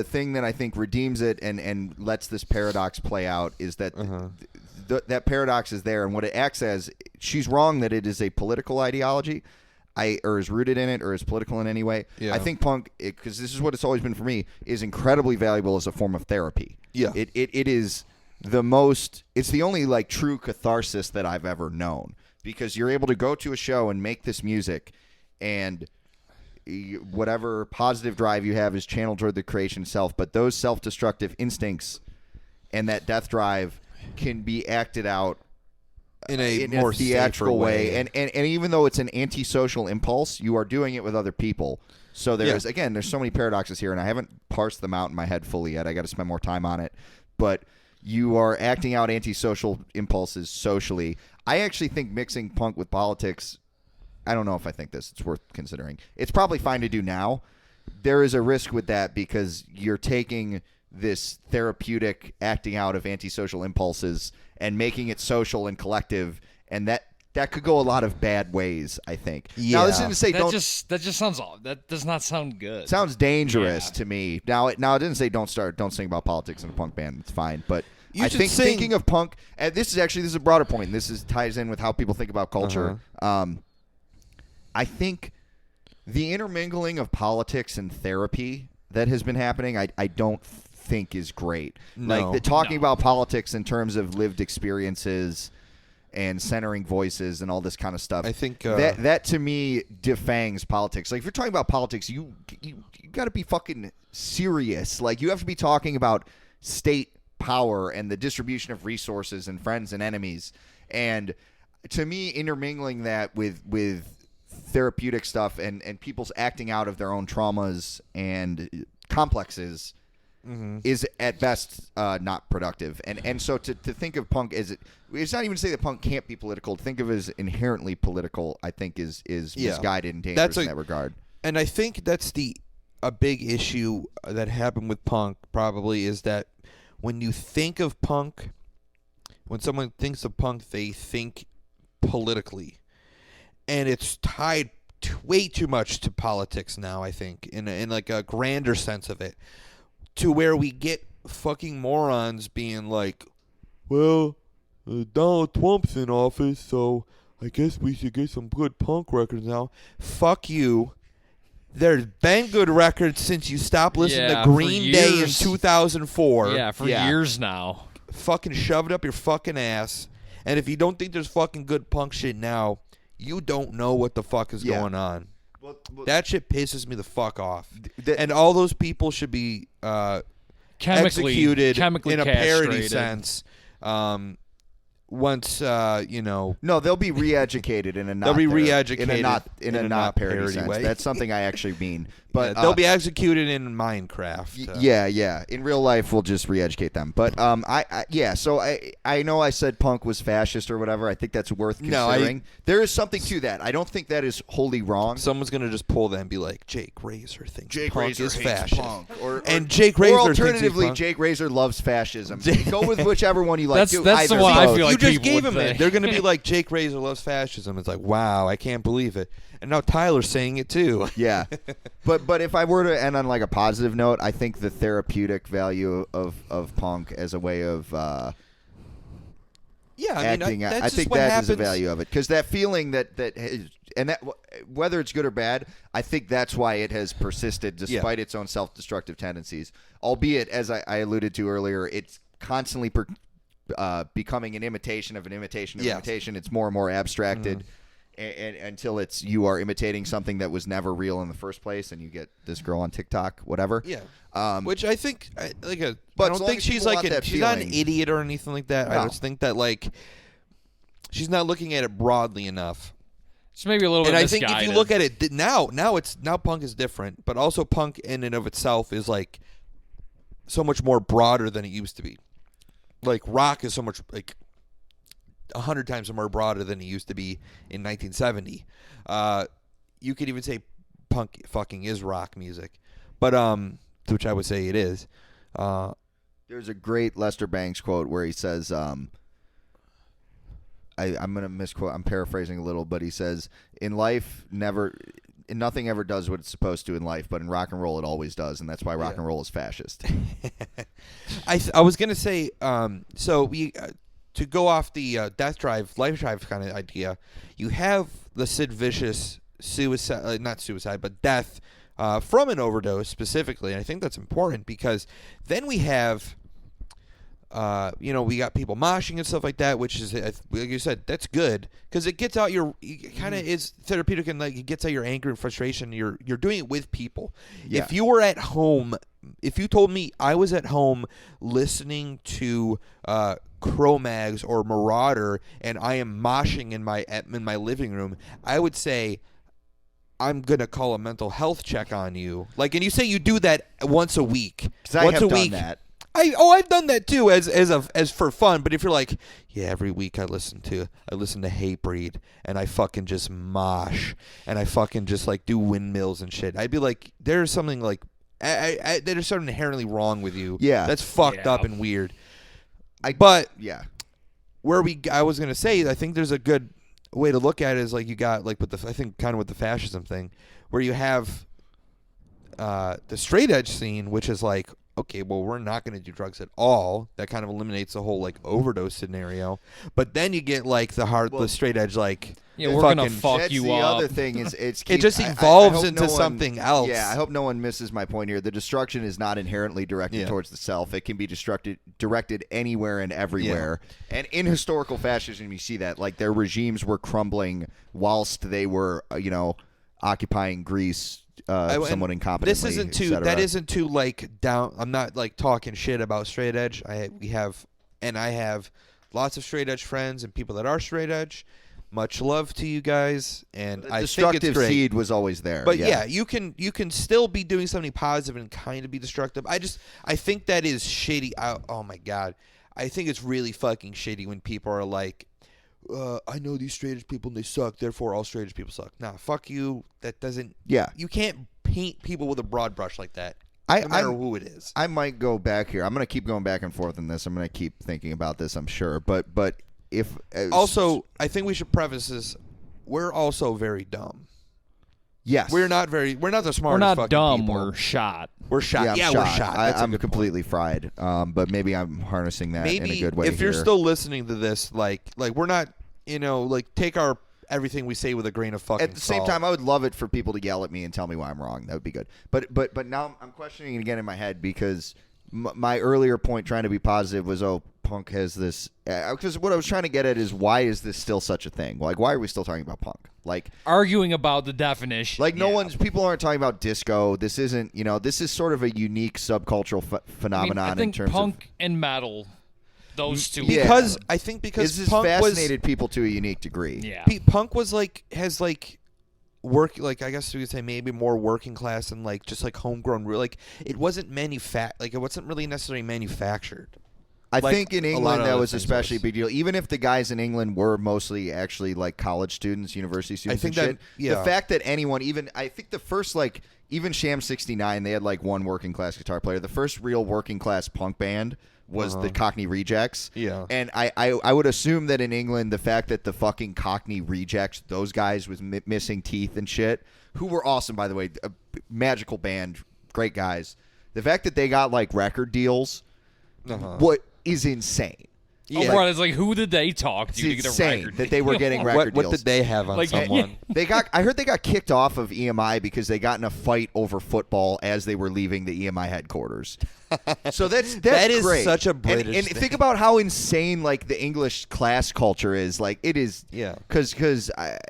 thing that I think redeems it and lets this paradox play out is that that paradox is there, and what it acts as, she's wrong that it is a political ideology. Or is rooted in it, or is political in any way. Yeah. I think punk, because this is what it's always been for me, is incredibly valuable as a form of therapy. Yeah, it is the most. It's the only like true catharsis that I've ever known, because you're able to go to a show and make this music, and whatever positive drive you have is channeled toward the creation itself. But those self-destructive instincts and that death drive can be acted out in a more theatrical way. And even though it's an antisocial impulse, you are doing it with other people. So there's so many paradoxes here, and I haven't parsed them out in my head fully yet. I got to spend more time on it. But you are acting out antisocial impulses socially. I actually think mixing punk with politics, I don't know if I think this. It's worth considering. It's probably fine to do now. There is a risk with that because you're taking this therapeutic acting out of antisocial impulses and making it social and collective, and that could go a lot of bad ways, I think. Yeah. Now, this isn't to say that just sounds off. That does not sound good. Sounds dangerous to me. Now it didn't say don't sing about politics in a punk band. It's fine, but I think thinking of punk, and this is a broader point. This ties in with how people think about culture. I think the intermingling of politics and therapy that has been happening, I don't think is great. No. Like talking about politics in terms of lived experiences and centering voices and all this kind of stuff. I think that to me defangs politics. Like if you're talking about politics, you got to be fucking serious. Like, you have to be talking about state power and the distribution of resources and friends and enemies. And to me, intermingling that with therapeutic stuff and people's acting out of their own traumas and complexes is at best not productive. And so to think of punk as it's not even to say that punk can't be political. To think of it as inherently political, I think is misguided and dangerous in that regard. And I think that's a big issue that happened with punk probably is that when you think of punk, when someone thinks of punk, they think politically. And it's tied way too much to politics now, I think, in like a grander sense of it. To where we get fucking morons being like, well, Donald Trump's in office, so I guess we should get some good punk records now. Fuck you. There's been good records since you stopped listening to Green Day in 2004. Yeah, for years now. Fucking shove it up your fucking ass. And if you don't think there's fucking good punk shit now, you don't know what the fuck is going on. Well, that shit pisses me the fuck off. And all those people should be executed in a parody sense. Once no, they'll be re-educated in a not in a not parody sense. Way. That's something I actually mean. But they'll be executed in Minecraft. Yeah. In real life, we'll just re-educate them. But So I know I said punk was fascist or whatever. I think that's worth considering. There is something to that. I don't think that is wholly wrong. Someone's gonna just pull that and be like, Jake Razor thinks punk is fascist. Punk. Jake Razor. Or alternatively, Jake Razor loves fascism. Go with whichever one you like. That's the one I feel like you just people gave him it. They're gonna be like, Jake Razor loves fascism. It's like, wow, I can't believe it. And now Tyler's saying it too. Yeah, but if I were to end on like a positive note, I think the therapeutic value of punk as a way of acting, I think that is the value of it, because that feeling that whether it's good or bad, I think that's why it has persisted despite its own self-destructive tendencies. Albeit, as I alluded to earlier, it's constantly becoming an imitation of an imitation of imitation. It's more and more abstracted. And until you are imitating something that was never real in the first place, and you get this girl on TikTok, whatever. Yeah. Which I think, I don't think she's like she's not an idiot or anything like that. No. I just think that she's not looking at it broadly enough. It's maybe a little bit misguided. And I think if you look at it now punk is different, but also punk in and of itself is like so much more broader than it used to be. Like rock is so much 100 times more broader than it used to be in 1970. You could even say punk fucking is rock music, but which I would say it is. There's a great Lester Bangs quote where he says, I'm gonna misquote. I'm paraphrasing a little, but he says, "In life, nothing ever does what it's supposed to in life, but in rock and roll, it always does, and that's why rock and roll is fascist." I was gonna say, so we. To go off the death drive, life drive kind of idea, you have the Sid Vicious suicide, not suicide, but death from an overdose specifically. And I think that's important because then we have, we got people moshing and stuff like that, which is, like you said, that's good because it gets out it kind of is therapeutic and it gets out your anger and frustration. You're doing it with people. Yeah. If you were at home, if you told me I was at home listening to Cro-Mags or Marauder and I am moshing in my living room, I would say I'm gonna call a mental health check on you. And you say you do that once a week. Once a week. Done that. I've done that too as for fun. But if you're like, yeah, every week I listen to Hatebreed and I fucking just mosh and I fucking just do windmills and shit, I'd be like, there's something there's something inherently wrong with you. Yeah, that's fucked up and weird. I was gonna say, I think there's a good way to look at it is you got with the fascism thing, where you have the straight edge scene, which is okay, well, we're not going to do drugs at all. That kind of eliminates the whole overdose scenario. But then you get the straight edge we're gonna fuck you up. The other thing is it just evolves into something else. Yeah, I hope no one misses my point here. The destruction is not inherently directed towards the self. It can be directed anywhere and everywhere. Yeah. And in historical fascism, you see that their regimes were crumbling whilst they were occupying Greece somewhat incompetently. This isn't et too. cetera. That isn't too like down. I'm not like talking shit about straight edge. I have lots of straight edge friends and people that are straight edge. Much love to you guys, and The I think destructive it's great. seed was always there. But yeah, you can still be doing something positive and kind of be destructive. I think that is shitty. Oh my god, I think it's really fucking shitty when people are like, I know these straight edge people and they suck, therefore all straight edge people suck. Nah, fuck you. That doesn't. Yeah. You can't paint people with a broad brush like that. No matter who it is. I might go back here. I'm going to keep going back and forth on this. I'm going to keep thinking about this, I'm sure. But if also, I think we should preface this. We're also very dumb. yes, We're not the smartest. We're not fucking dumb. people. We're shot. We're shot. Yeah, We're shot. That's a I'm good point. completely fried. But maybe I'm harnessing that in a good way. If you're here. still listening to this, like we're not, take our everything we say with a grain of fucking At the same salt. time, I would love it for people to yell at me and tell me why I'm wrong. That would be good. But now I'm questioning it again in my head because my earlier point trying to be positive was, punk has this. Because what I was trying to get at is why is this still such a thing? Like, why are we still talking about punk? Like, Arguing about the definition. Like people aren't talking about disco. This isn't, this is sort of a unique subcultural phenomenon I think in terms punk and metal, those two. Yeah. because I think because this has punk fascinated people to a unique degree. Yeah. Punk was has work, I guess we could say maybe more working class and just homegrown. It wasn't it wasn't really necessarily manufactured. I Like think in a lot England of that other was things especially a was. big deal. Even if the guys in England were mostly actually college students, university students, think and that- shit. yeah. The fact that anyone, I think the first even Sham 69, they had one working class guitar player. The first real working class punk band was the Cockney Rejects. Yeah. And I would assume that in England, the fact that the fucking Cockney Rejects, those guys with missing teeth and shit, who were awesome, by the way, a magical band, great guys. The fact that they got record deals, what is insane. Oh, right. It's like, who did they talk to It's get a insane record that they were getting record What deals. did they have on someone? I heard they got kicked off of EMI because they got in a fight over football as they were leaving the EMI headquarters. So that's That is great. such a British and thing. think about how insane the English class culture is. It is. Yeah. Because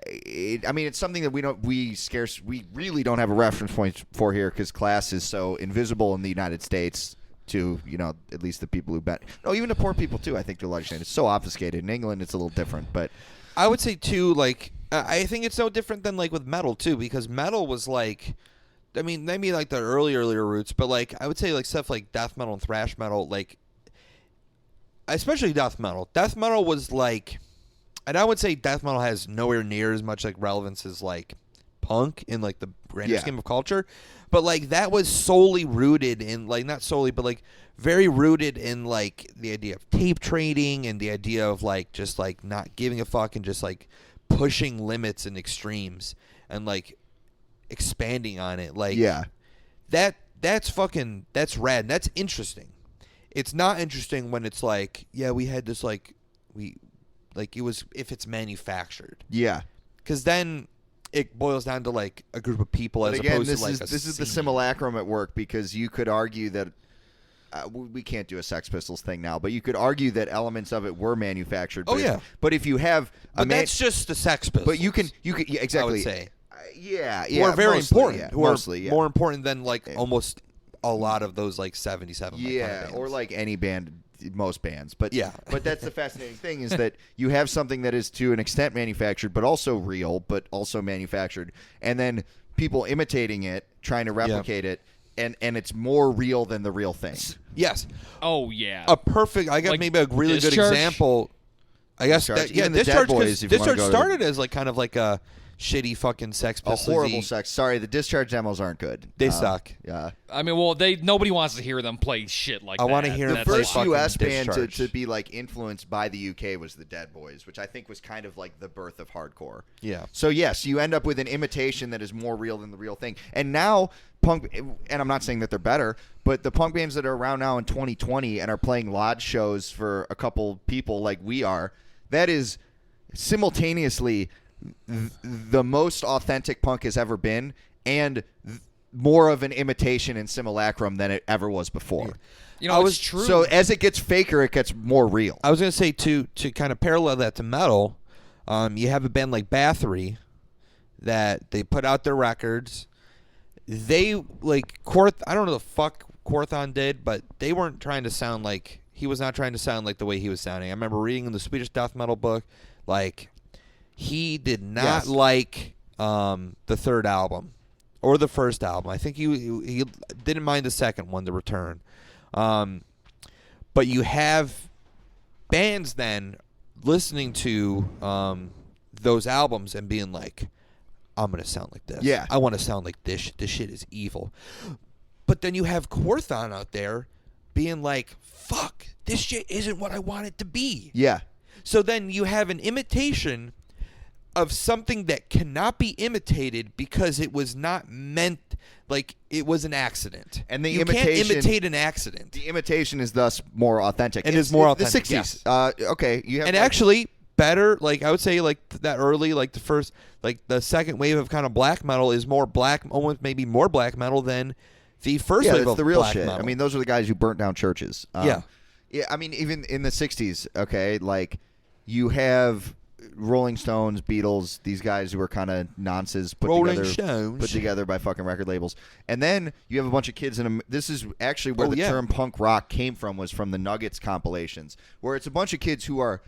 it's something that we really don't have a reference point for here because class is so invisible in the United States. To at least the people who bet. No, even the poor people too. I think to a large extent, it's so obfuscated. In England, it's a little different, but I would say too, I think it's no different than with metal too, because metal was maybe the earlier roots, but I would say stuff like death metal and thrash metal, especially death metal. Death metal was and I would say death metal has nowhere near as much relevance as punk in the grander scheme of culture, but that was solely rooted in not solely but very rooted in the idea of tape trading and the idea of just not giving a fuck and just pushing limits and extremes and expanding on it that's rad and that's interesting. It's not interesting when it's we had this it was if it's manufactured, because then it boils down to a group of people as opposed to a this is the scene. simulacrum at work because you could argue that we can't do a Sex Pistols thing now, but you could argue that elements of it were manufactured. Oh, yeah. But if you have But that's just the Sex Pistols. but you can yeah, exactly. I would say. Yeah, Who are very mostly, important. yeah, Who mostly, are more important than almost a lot of those 77 yeah, bands. or any band, most bands. But Yeah. but that's the fascinating thing is that you have something that is to an extent manufactured, but also real, but also manufactured, and then people imitating it, trying to replicate it, and it's more real than the real thing. Yes. Oh, yeah. A perfect. I guess maybe a really good Discharge? example. I guess Discharge. that, yeah, Even the Dead Discharge. Boys, 'Cause if you wanna Discharge go to- started as kind of a shitty fucking Sex A Pistols. horrible sex. Sorry, the Discharge demos aren't good. They suck. Yeah. I mean, nobody wants to hear them play shit like I that. wanna hear The them That's play first why. fucking U.S. band Discharge. to be influenced by the UK was the Dead Boys, which I think was kind of the birth of hardcore. Yeah. So yes, you end up with an imitation that is more real than the real thing. And now punk, and I'm not saying that they're better, but the punk bands that are around now in 2020 and are playing lodge shows for a couple people like we are, that is simultaneously the most authentic punk has ever been, and more of an imitation and simulacrum than it ever was before. It's true. So as it gets faker, it gets more real. I was gonna say to kind of parallel that to metal, you have a band like Bathory that they put out their records. they like I don't know the fuck Quorthon did, but they weren't trying to sound like he was not trying to sound like the way he was sounding. I remember reading in the Swedish death metal book, like he did not like the third album or the first album. I think he didn't mind the second one, The Return. But you have bands then listening to those albums and being like, I'm going to sound like this. Yeah. I want to sound like this. This shit is evil. But then you have Quorthon out there being like, fuck, this shit isn't what I want it to be. Yeah. So then you have an imitation of something that cannot be imitated because it was not meant, like it was an accident. And the you imitation, can't imitate an accident. The imitation is thus more authentic. It is more authentic, The 60s. Okay. You have And actually better, like I would say like that early, like the first, like the second wave of kind of black metal is more black, almost maybe more black metal than the first wave it's of the real black shit. metal. I mean, those are the guys who burnt down churches. Yeah. Yeah, I mean, even in the 60s, okay, like you have Rolling Stones, Beatles, these guys who were kind of nonsense put together by fucking record labels. And then you have a bunch of kids in this is actually where the term punk rock came from, was from the Nuggets compilations, where it's a bunch of kids who are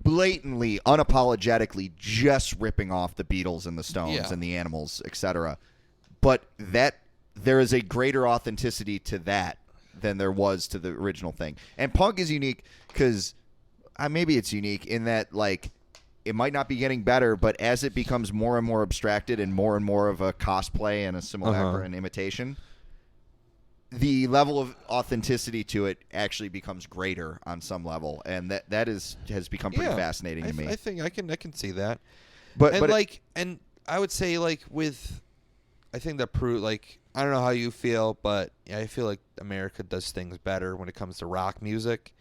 blatantly, unapologetically just ripping off the Beatles and the Stones and the Animals, etc. But there is a greater authenticity to that than there was to the original thing. And punk is unique because maybe it's unique in that, like, it might not be getting better, but as it becomes more and more abstracted and more of a cosplay and a simulacra and imitation, the level of authenticity to it actually becomes greater on some level, and that has become pretty fascinating to me. I think I can see that. But and I would say like with, I think that like I don't know how you feel, but I feel like America does things better when it comes to rock music.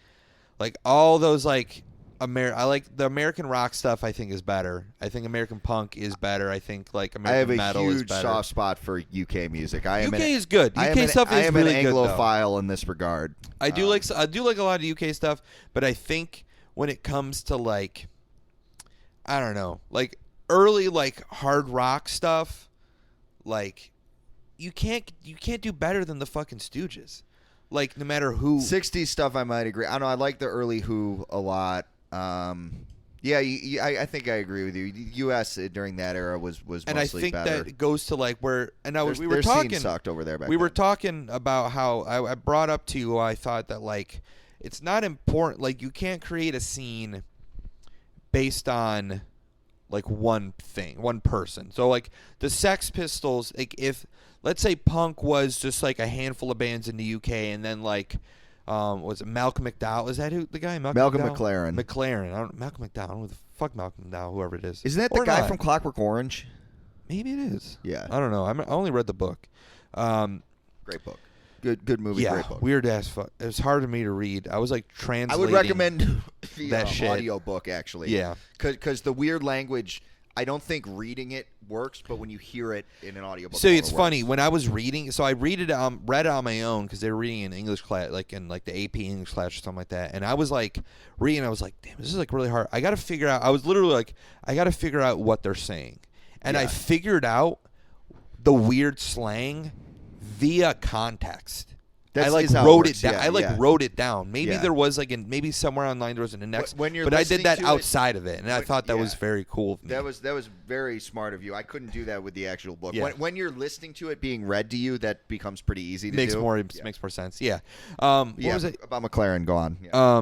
Like all those like I like the American rock stuff. I think is better. I think American punk is better. I think like American metal is better. I have a huge soft spot for UK music. UK is good. UK stuff is really good. I am an Anglophile in this regard. I do like a lot of UK stuff, but I think when it comes to like, I don't know, like early like hard rock stuff, like you can't do better than the fucking Stooges. Like no matter who. 60s stuff I might agree. I don't know. I like the early Who a lot. I think I agree with you. The U.S. during that era was mostly and I think better. that goes to like where, and we were their talking. Scene sucked over there back we then. were talking about how I brought up to you. I thought that like it's not important. Like you can't create a scene based on like one thing, one person. So like the Sex Pistols, like if let's say punk was just like a handful of bands in the UK, and then like. Was it Malcolm McDowell? Is that who the guy? Malcolm McLaren. Malcolm McDowell. I don't know who the fuck Malcolm McDowell, whoever it is. Isn't that the guy from Clockwork Orange? Maybe it is. Yeah. I don't know. I only read the book. Great book. Good movie. Yeah. Great book. Weird ass fuck. It was hard for me to read. I was like translating. I would recommend the that shit. audio book actually. Yeah. Because the weird language, I don't think reading it works, but when you hear it in an audiobook, so it's funny when I was reading. So I read it, read it on my own because they were reading in English class, like in like the AP English class or something like that. And I was like reading. I was like, damn, this is like really hard. I got to figure out. I was literally like, I got to figure out what they're saying, and I figured out the weird slang via context. I like wrote it down. Yeah, I like wrote it down. Maybe there was like maybe somewhere online there was an index, when you're but I did that listening to outside of it, and I thought that was very cool of me. That was very smart of you. I couldn't do that with the actual book. Yeah. When you're listening to it being read to you, that becomes pretty easy to makes do. Makes more sense. Yeah. What was it about McLaren? Go on. Yeah.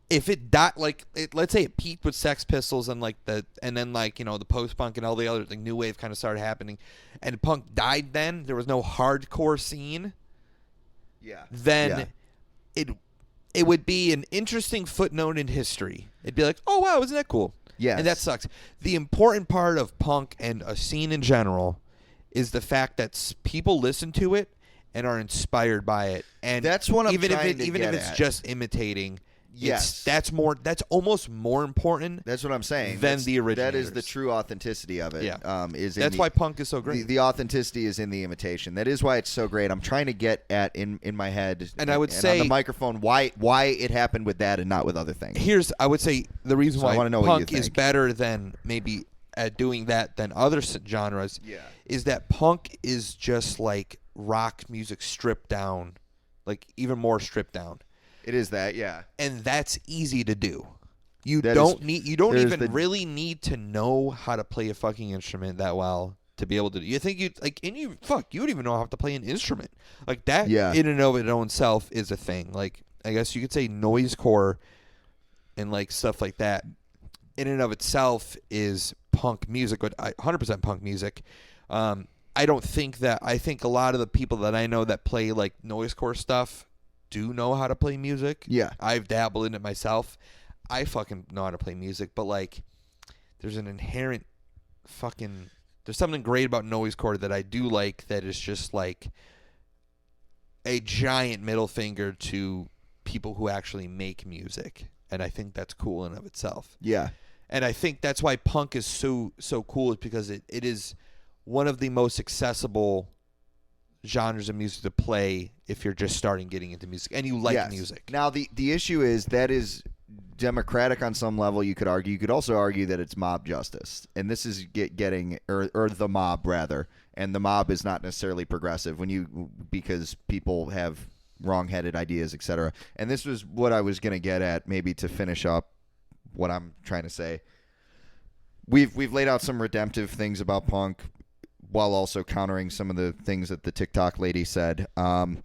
If it died, like let's say it peaked with Sex Pistols and then like you know the post punk and all the other new wave kind of started happening, and punk died. Then there was no hardcore scene. Yeah. Then it would be an interesting footnote in history. It'd be like, oh wow, isn't that cool? Yeah. And that sucks. The important part of punk and a scene in general is the fact that people listen to it and are inspired by it. And that's what I'm even trying to even get if it's at. just imitating. Yes, that's almost more important. That's what I'm saying. Than the originators. That is the true authenticity of it. Yeah, that's why punk is so great. The authenticity is in the imitation. That is why it's so great. I'm trying to get at in my head, and I would say on the microphone why it happened with that and not with other things. I would say the reason why I want to know punk is better than maybe at doing that than other genres. Yeah. Is that punk is just like rock music stripped down, like even more stripped down. It is that, yeah. And that's easy to do. You That don't is- even really need to know how to play a fucking instrument that well to be able to. You think you like, and you don't even know how to play an instrument like that. Yeah. In and of its own self is a thing. Like I guess you could say noisecore and like stuff like that. In and of itself is punk music, but 100% punk music. I don't think that. I think a lot of the people that I know that play like noisecore stuff do know how to play music. Yeah. I've dabbled in it myself. I fucking know how to play music, but like, there's an inherent fucking. There's something great about noisecore that I do like. That is just like a giant middle finger to people who actually make music, and I think that's cool in of itself. Yeah. And I think that's why punk is so cool, is because it is one of the most accessible genres of music to play if you're just starting getting into music and you like Yes. music. Now the issue is that is democratic on some level. You could argue. You could also argue that it's mob justice, and this is getting or the mob rather. And the mob is not necessarily progressive because people have wrong-headed ideas, etc. And this was what I was going to get at, maybe to finish up what I'm trying to say. We've laid out some redemptive things about punk, while also countering some of the things that the TikTok lady said. I'll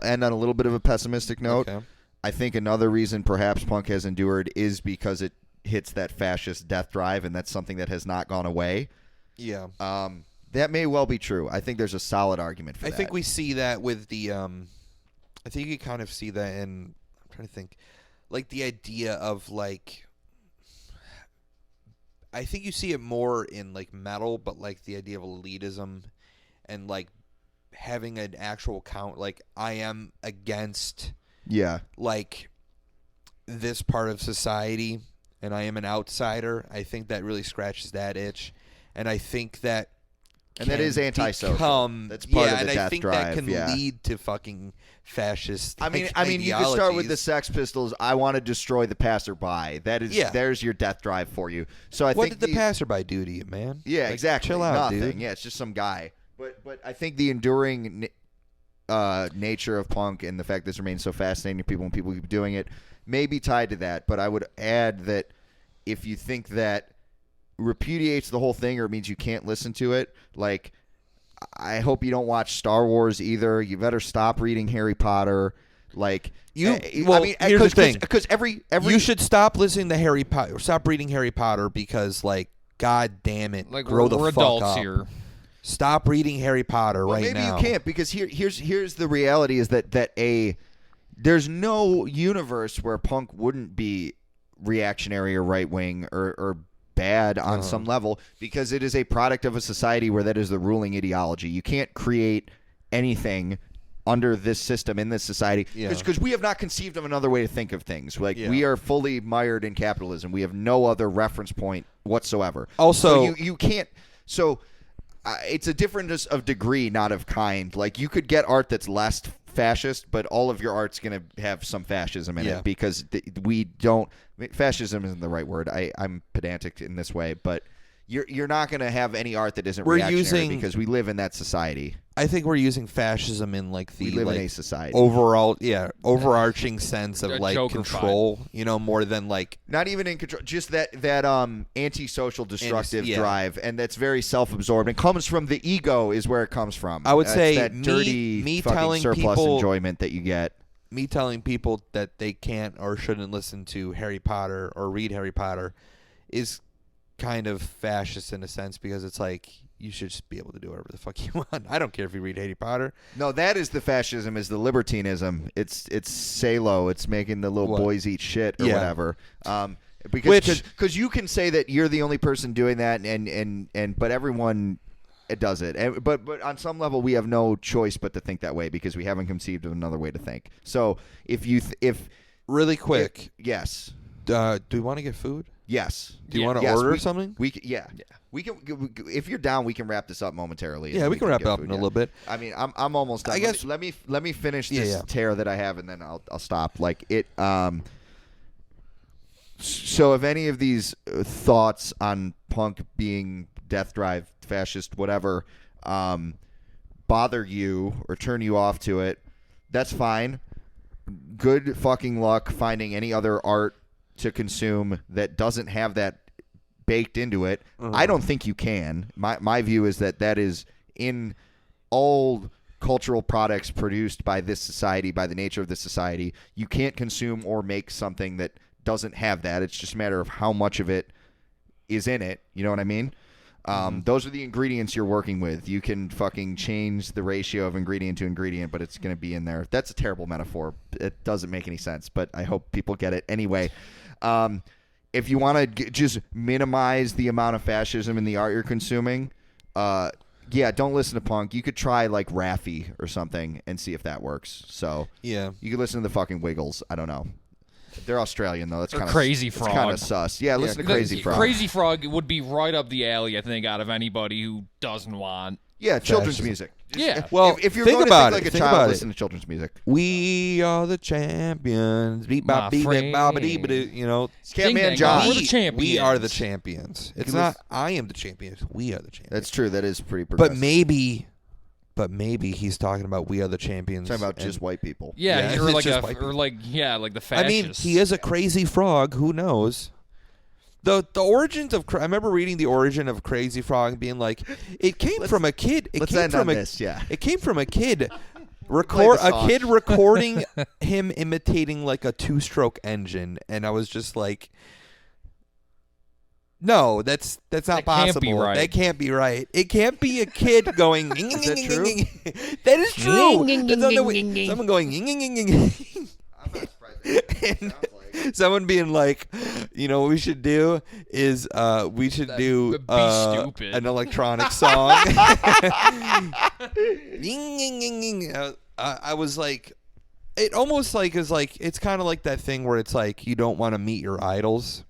end on a little bit of a pessimistic note. Okay. I think another reason perhaps punk has endured is because it hits that fascist death drive, and that's something that has not gone away. Yeah. That may well be true. I think there's a solid argument for that. I think we see that with the I think you kind of see that in, I'm trying to think, like the idea of like, I think you see it more in like metal, but like the idea of elitism and like having an actual count, like I am against like this part of society and I am an outsider. I think that really scratches that itch, and I think that that is antisocial. That's part of the and death I think drive. that can lead to fucking fascist. I mean, you can start with the Sex Pistols. I want to destroy the passerby. That is, there's your death drive for you. So I what think did the passerby do to you, man? Yeah, like, exactly. Chill out, Nothing. dude. Yeah, it's just some guy. But I think the enduring nature of punk and the fact this remains so fascinating to people and people keep doing it may be tied to that. But I would add that if you think that repudiates the whole thing or it means you can't listen to it, like, I hope you don't watch Star Wars either. You better stop reading Harry Potter. Like, here's the thing. Because every you should stop listening to Harry Potter. Stop reading Harry Potter because, like, God damn it, Like grow we're the fuck adults up. here. Stop reading Harry Potter right maybe now. you can't, because here's the reality is that there's no universe where punk wouldn't be reactionary or right wing or bad on some level, because it is a product of a society where that is the ruling ideology. You can't create anything under this system in this society because we have not conceived of another way to think of things. Like, we are fully mired in capitalism. We have no other reference point whatsoever. Also, so you can't. So it's a difference of degree, not of kind. Like, you could get art that's less fascist, but all of your art's going to have some fascism in it, because we don't. Fascism isn't the right word. I'm pedantic in this way, but you're not going to have any art that isn't reactionary because we live in that society. I think we're using fascism in like the we live in a society. overall, overarching sense of like Joker control. More than like not even in control, just that antisocial, destructive drive, and that's very self-absorbed and comes from the ego. Is where it comes from. I would say that dirty me fucking telling surplus people, enjoyment that you get. Me telling people that they can't or shouldn't listen to Harry Potter or read Harry Potter is kind of fascist in a sense, because it's like, you should just be able to do whatever the fuck you want. I don't care if you read Harry Potter. No, that is the fascism, is the libertinism. It's Salo. It's making the little boys eat shit or whatever. Because you can say that you're the only person doing that, but everyone does it. But on some level, we have no choice but to think that way, because we haven't conceived of another way to think. So if really quick, yes. Do we want to get food? Yes. Do you want to order something? We can. If you're down, we can wrap this up momentarily. Yeah, we can wrap it up in a little bit. I mean, I'm almost done. I guess. Let me finish this tear that I have, and then I'll stop. Like it. So if any of these thoughts on punk being death drive, fascist, whatever, bother you or turn you off to it, that's fine. Good fucking luck finding any other art to consume that doesn't have that baked into it. I don't think you can. My view is that is in all cultural products produced by this society, by the nature of this society. You can't consume or make something that doesn't have that. It's just a matter of how much of it is in it. You know what I mean? Those are the ingredients you're working with. You can fucking change the ratio of ingredient to ingredient, but it's going to be in there. That's a terrible metaphor. It doesn't make any sense, but I hope people get it anyway. If you want to just minimize the amount of fascism in the art you're consuming, don't listen to punk. You could try like Raffi or something and see if that works. So Yeah. you could listen to the fucking Wiggles. I don't know. They're Australian though. That's kind of Crazy Frog. Kind of sus. Yeah, listen to Crazy Frog. Crazy Frog would be right up the alley, I think, out of anybody who doesn't want. Yeah, children's music. Yeah. Well, if you're think going about to it. think like a Think child, about listen to children's music. We are the champions. Beep bop My beep friend. bop dee ba you know. Ding Scatman dang, John. we're the champions. We are the champions. It's can not I am the champions. We are the champions. That's true. That is pretty But progressive. maybe he's talking about we are the champions. Talking about and- just white people. Yeah, Yeah, or it's like just white people. like the I fascists. mean, he is a crazy frog. Who knows? The origins of I remember reading the origin of Crazy Frog and being like, it came from a kid. It let's came end from on a this, yeah. It came from a kid. Play the song. Recording him imitating like a two-stroke engine, and I was just like, no, that's not That possible. can't be right. That can't be right. It can't be a kid going. Is that true? That is true. That's not the way- someone going. I'm not surprised. Someone being like, you know, what we should do is we should do be stupid. an electronic song. I was like, it almost like is like it's kind of like that thing where it's like you don't want to meet your idols.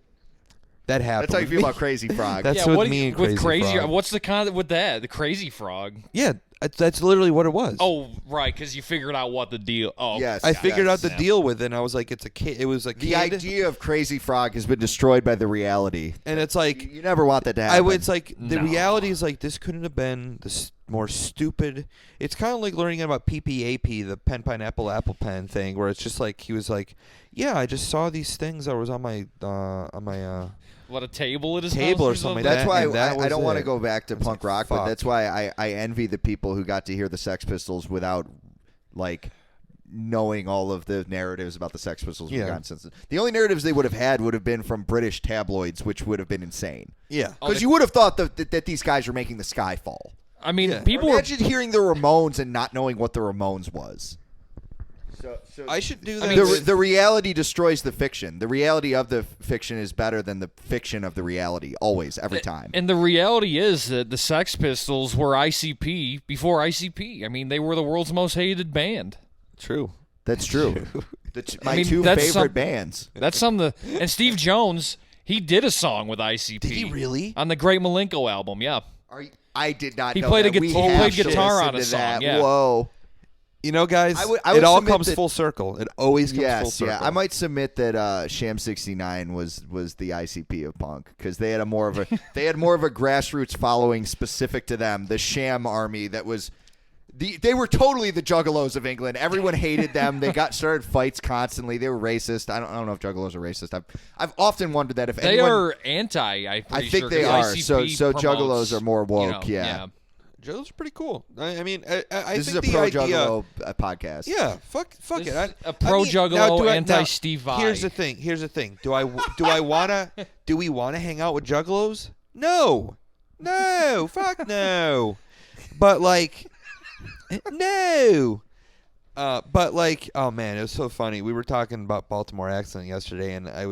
That happened. That's how you with feel me. about Crazy Frog. That's yeah, with what me and with Crazy Frog. What's the con with that? The Crazy Frog. Yeah, that's literally what it was. Oh, right, because you figured out what the deal. Oh, Yes. I figured out the yeah. deal with it, and I was like, it's a kid. It was a the kid. idea of Crazy Frog has been destroyed by the reality. And it's like, You never want that to happen. it's like the No. reality is like this couldn't have been this more stupid. It's kind of like learning about PPAP, the pen pineapple apple pen thing, where it's just like he was like, yeah, I just saw these things that was on my what a table it is. Table or something like That's that, why and that I was don't want to it. go back to It's punk like, rock, but fuck. that's why I envy the people who got to hear the Sex Pistols without like knowing all of the narratives about the Sex Pistols. we've Yeah. gotten since. The only narratives they would have had would have been from British tabloids, which would have been insane. Yeah. Because you would have thought that these guys were making the sky fall. I mean, Yeah. people were. Imagine hearing the Ramones and not knowing what the Ramones was. So I should do that. mean, the reality destroys the fiction. The reality of the fiction is better than the fiction of the reality, always, every time. And the reality is that the Sex Pistols were ICP before ICP. I mean, they were the world's most hated band. True. That's true. My mean, two that's favorite some- bands. That's something. And Steve Jones, he did a song with ICP. Did he really? On the Great Malenko album, yeah. I did not He know played that. a We guitar- have played to guitar listen on a to song, that. yeah. Whoa. You know, guys, I would it all submit comes that- full circle. It always comes full Yes, circle. yeah. I might submit that Sham 69 was the ICP of punk because they had more of a grassroots following specific to them. The Sham army that was. They were totally the Juggalos of England. Everyone hated them. They started fights constantly. They were racist. I don't know if Juggalos are racist. I've often wondered that if They anyone, are anti, I pretty think sure, they 'cause are. ICP So promotes, Juggalos are more woke. you know, yeah. Joe's pretty cool. I mean, I This is think a the pro idea. Juggalo podcast. Yeah, fuck This it. is a pro-Juggalo, anti-Steve Vai. Here's the thing. Do we wanna hang out with Juggalos? No, fuck no. But like, no. But like, oh man, it was so funny. We were talking about Baltimore accent yesterday, and I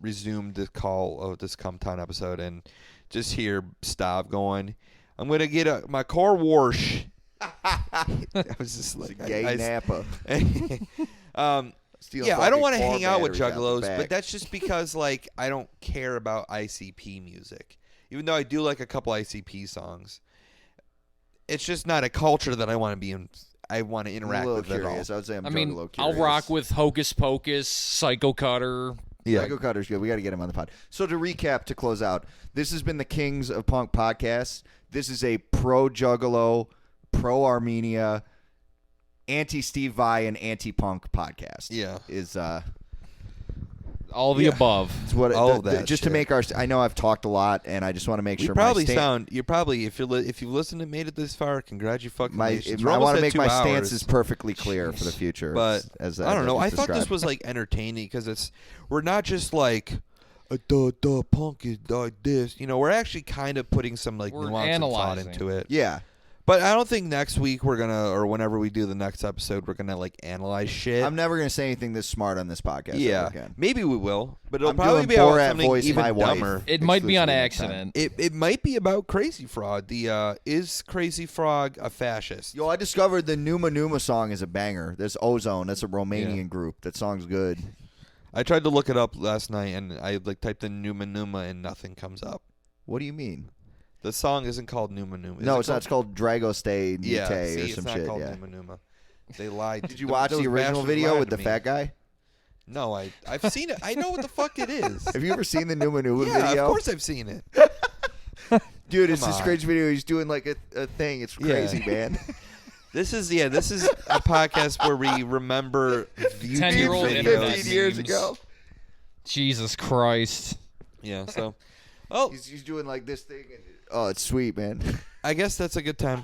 resumed the call of this Come Town episode, and just hear Stav going, I'm going to get my car wash. I was just like, Gay Napa. Stealing yeah, I don't fucking want to car hang out with batteries out the Juggalos, back. but that's just because like I don't care about ICP music. Even though I do like a couple ICP songs, it's just not a culture that I want to be in. I want to I'm a interact little with at all. curious. I would say I'm I mean, Juggalo I'll curious. rock with Hocus Pocus, Psycho Cutter, Yeah. Lego Cutter's good. We got to get him on the pod. So to recap, to close out, this has been the Kings of Punk podcast. This is a pro-Juggalo, pro-Armenia, anti-Steve Vai, and anti-punk podcast. Yeah. Is All the above. it's what All of that just to shit. make our. I know I've talked a lot, and I just want to make You sure probably my sound. You probably if you've listened and made it this far, congratulations. I want to make my stances perfectly clear for the future. But as I don't know. I just thought this described. was like entertaining because we're not just like duh punk is like this. You know, we're actually kind of putting some like We're nuance and thought analyzing. into it. Yeah. But I don't think next week we're gonna, or whenever we do the next episode, we're gonna like analyze shit. I'm never going to say anything this smart on this podcast. yeah, ever again. maybe we will, but it'll I'm probably doing be about Borat something voice even my wife. dumber. It might be on Exclusively next time. accident. It might be about Crazy Frog. The is Crazy Frog a fascist? Yo, I discovered the Numa Numa song is a banger. There's Ozone. That's a Romanian group. That song's good. I tried to look it up last night, and I like typed in Numa Numa, and nothing comes up. What do you mean? The song isn't called Numa Numa. No, it's not. It's called Dragoste Nite Yeah, see, or it's some not shit. called Yeah. Numa Numa. They lied. Did you watch the original video with the fat guy? No, I've seen it. I know what the fuck it is. Have you ever seen the Numa Numa Yeah, video? of course I've seen it. Dude, it's Come this on. crazy video. He's doing like a thing. It's crazy, man. This is a podcast where we remember YouTube 10-year-old videos. internet 15 years memes. ago. Jesus Christ. Yeah, so oh, He's doing like this thing. And, oh, it's sweet, man. I guess that's a good time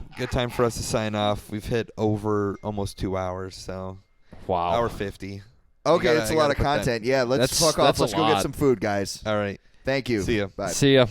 for us to sign off. We've hit over almost 2 hours, so Wow. hour 50. Okay, gotta- that's a I lot gotta of put that- content. Yeah, let's That's- fuck off. that's a Let's go get lot. some food, guys. All right. Thank you. See ya. Bye. See ya.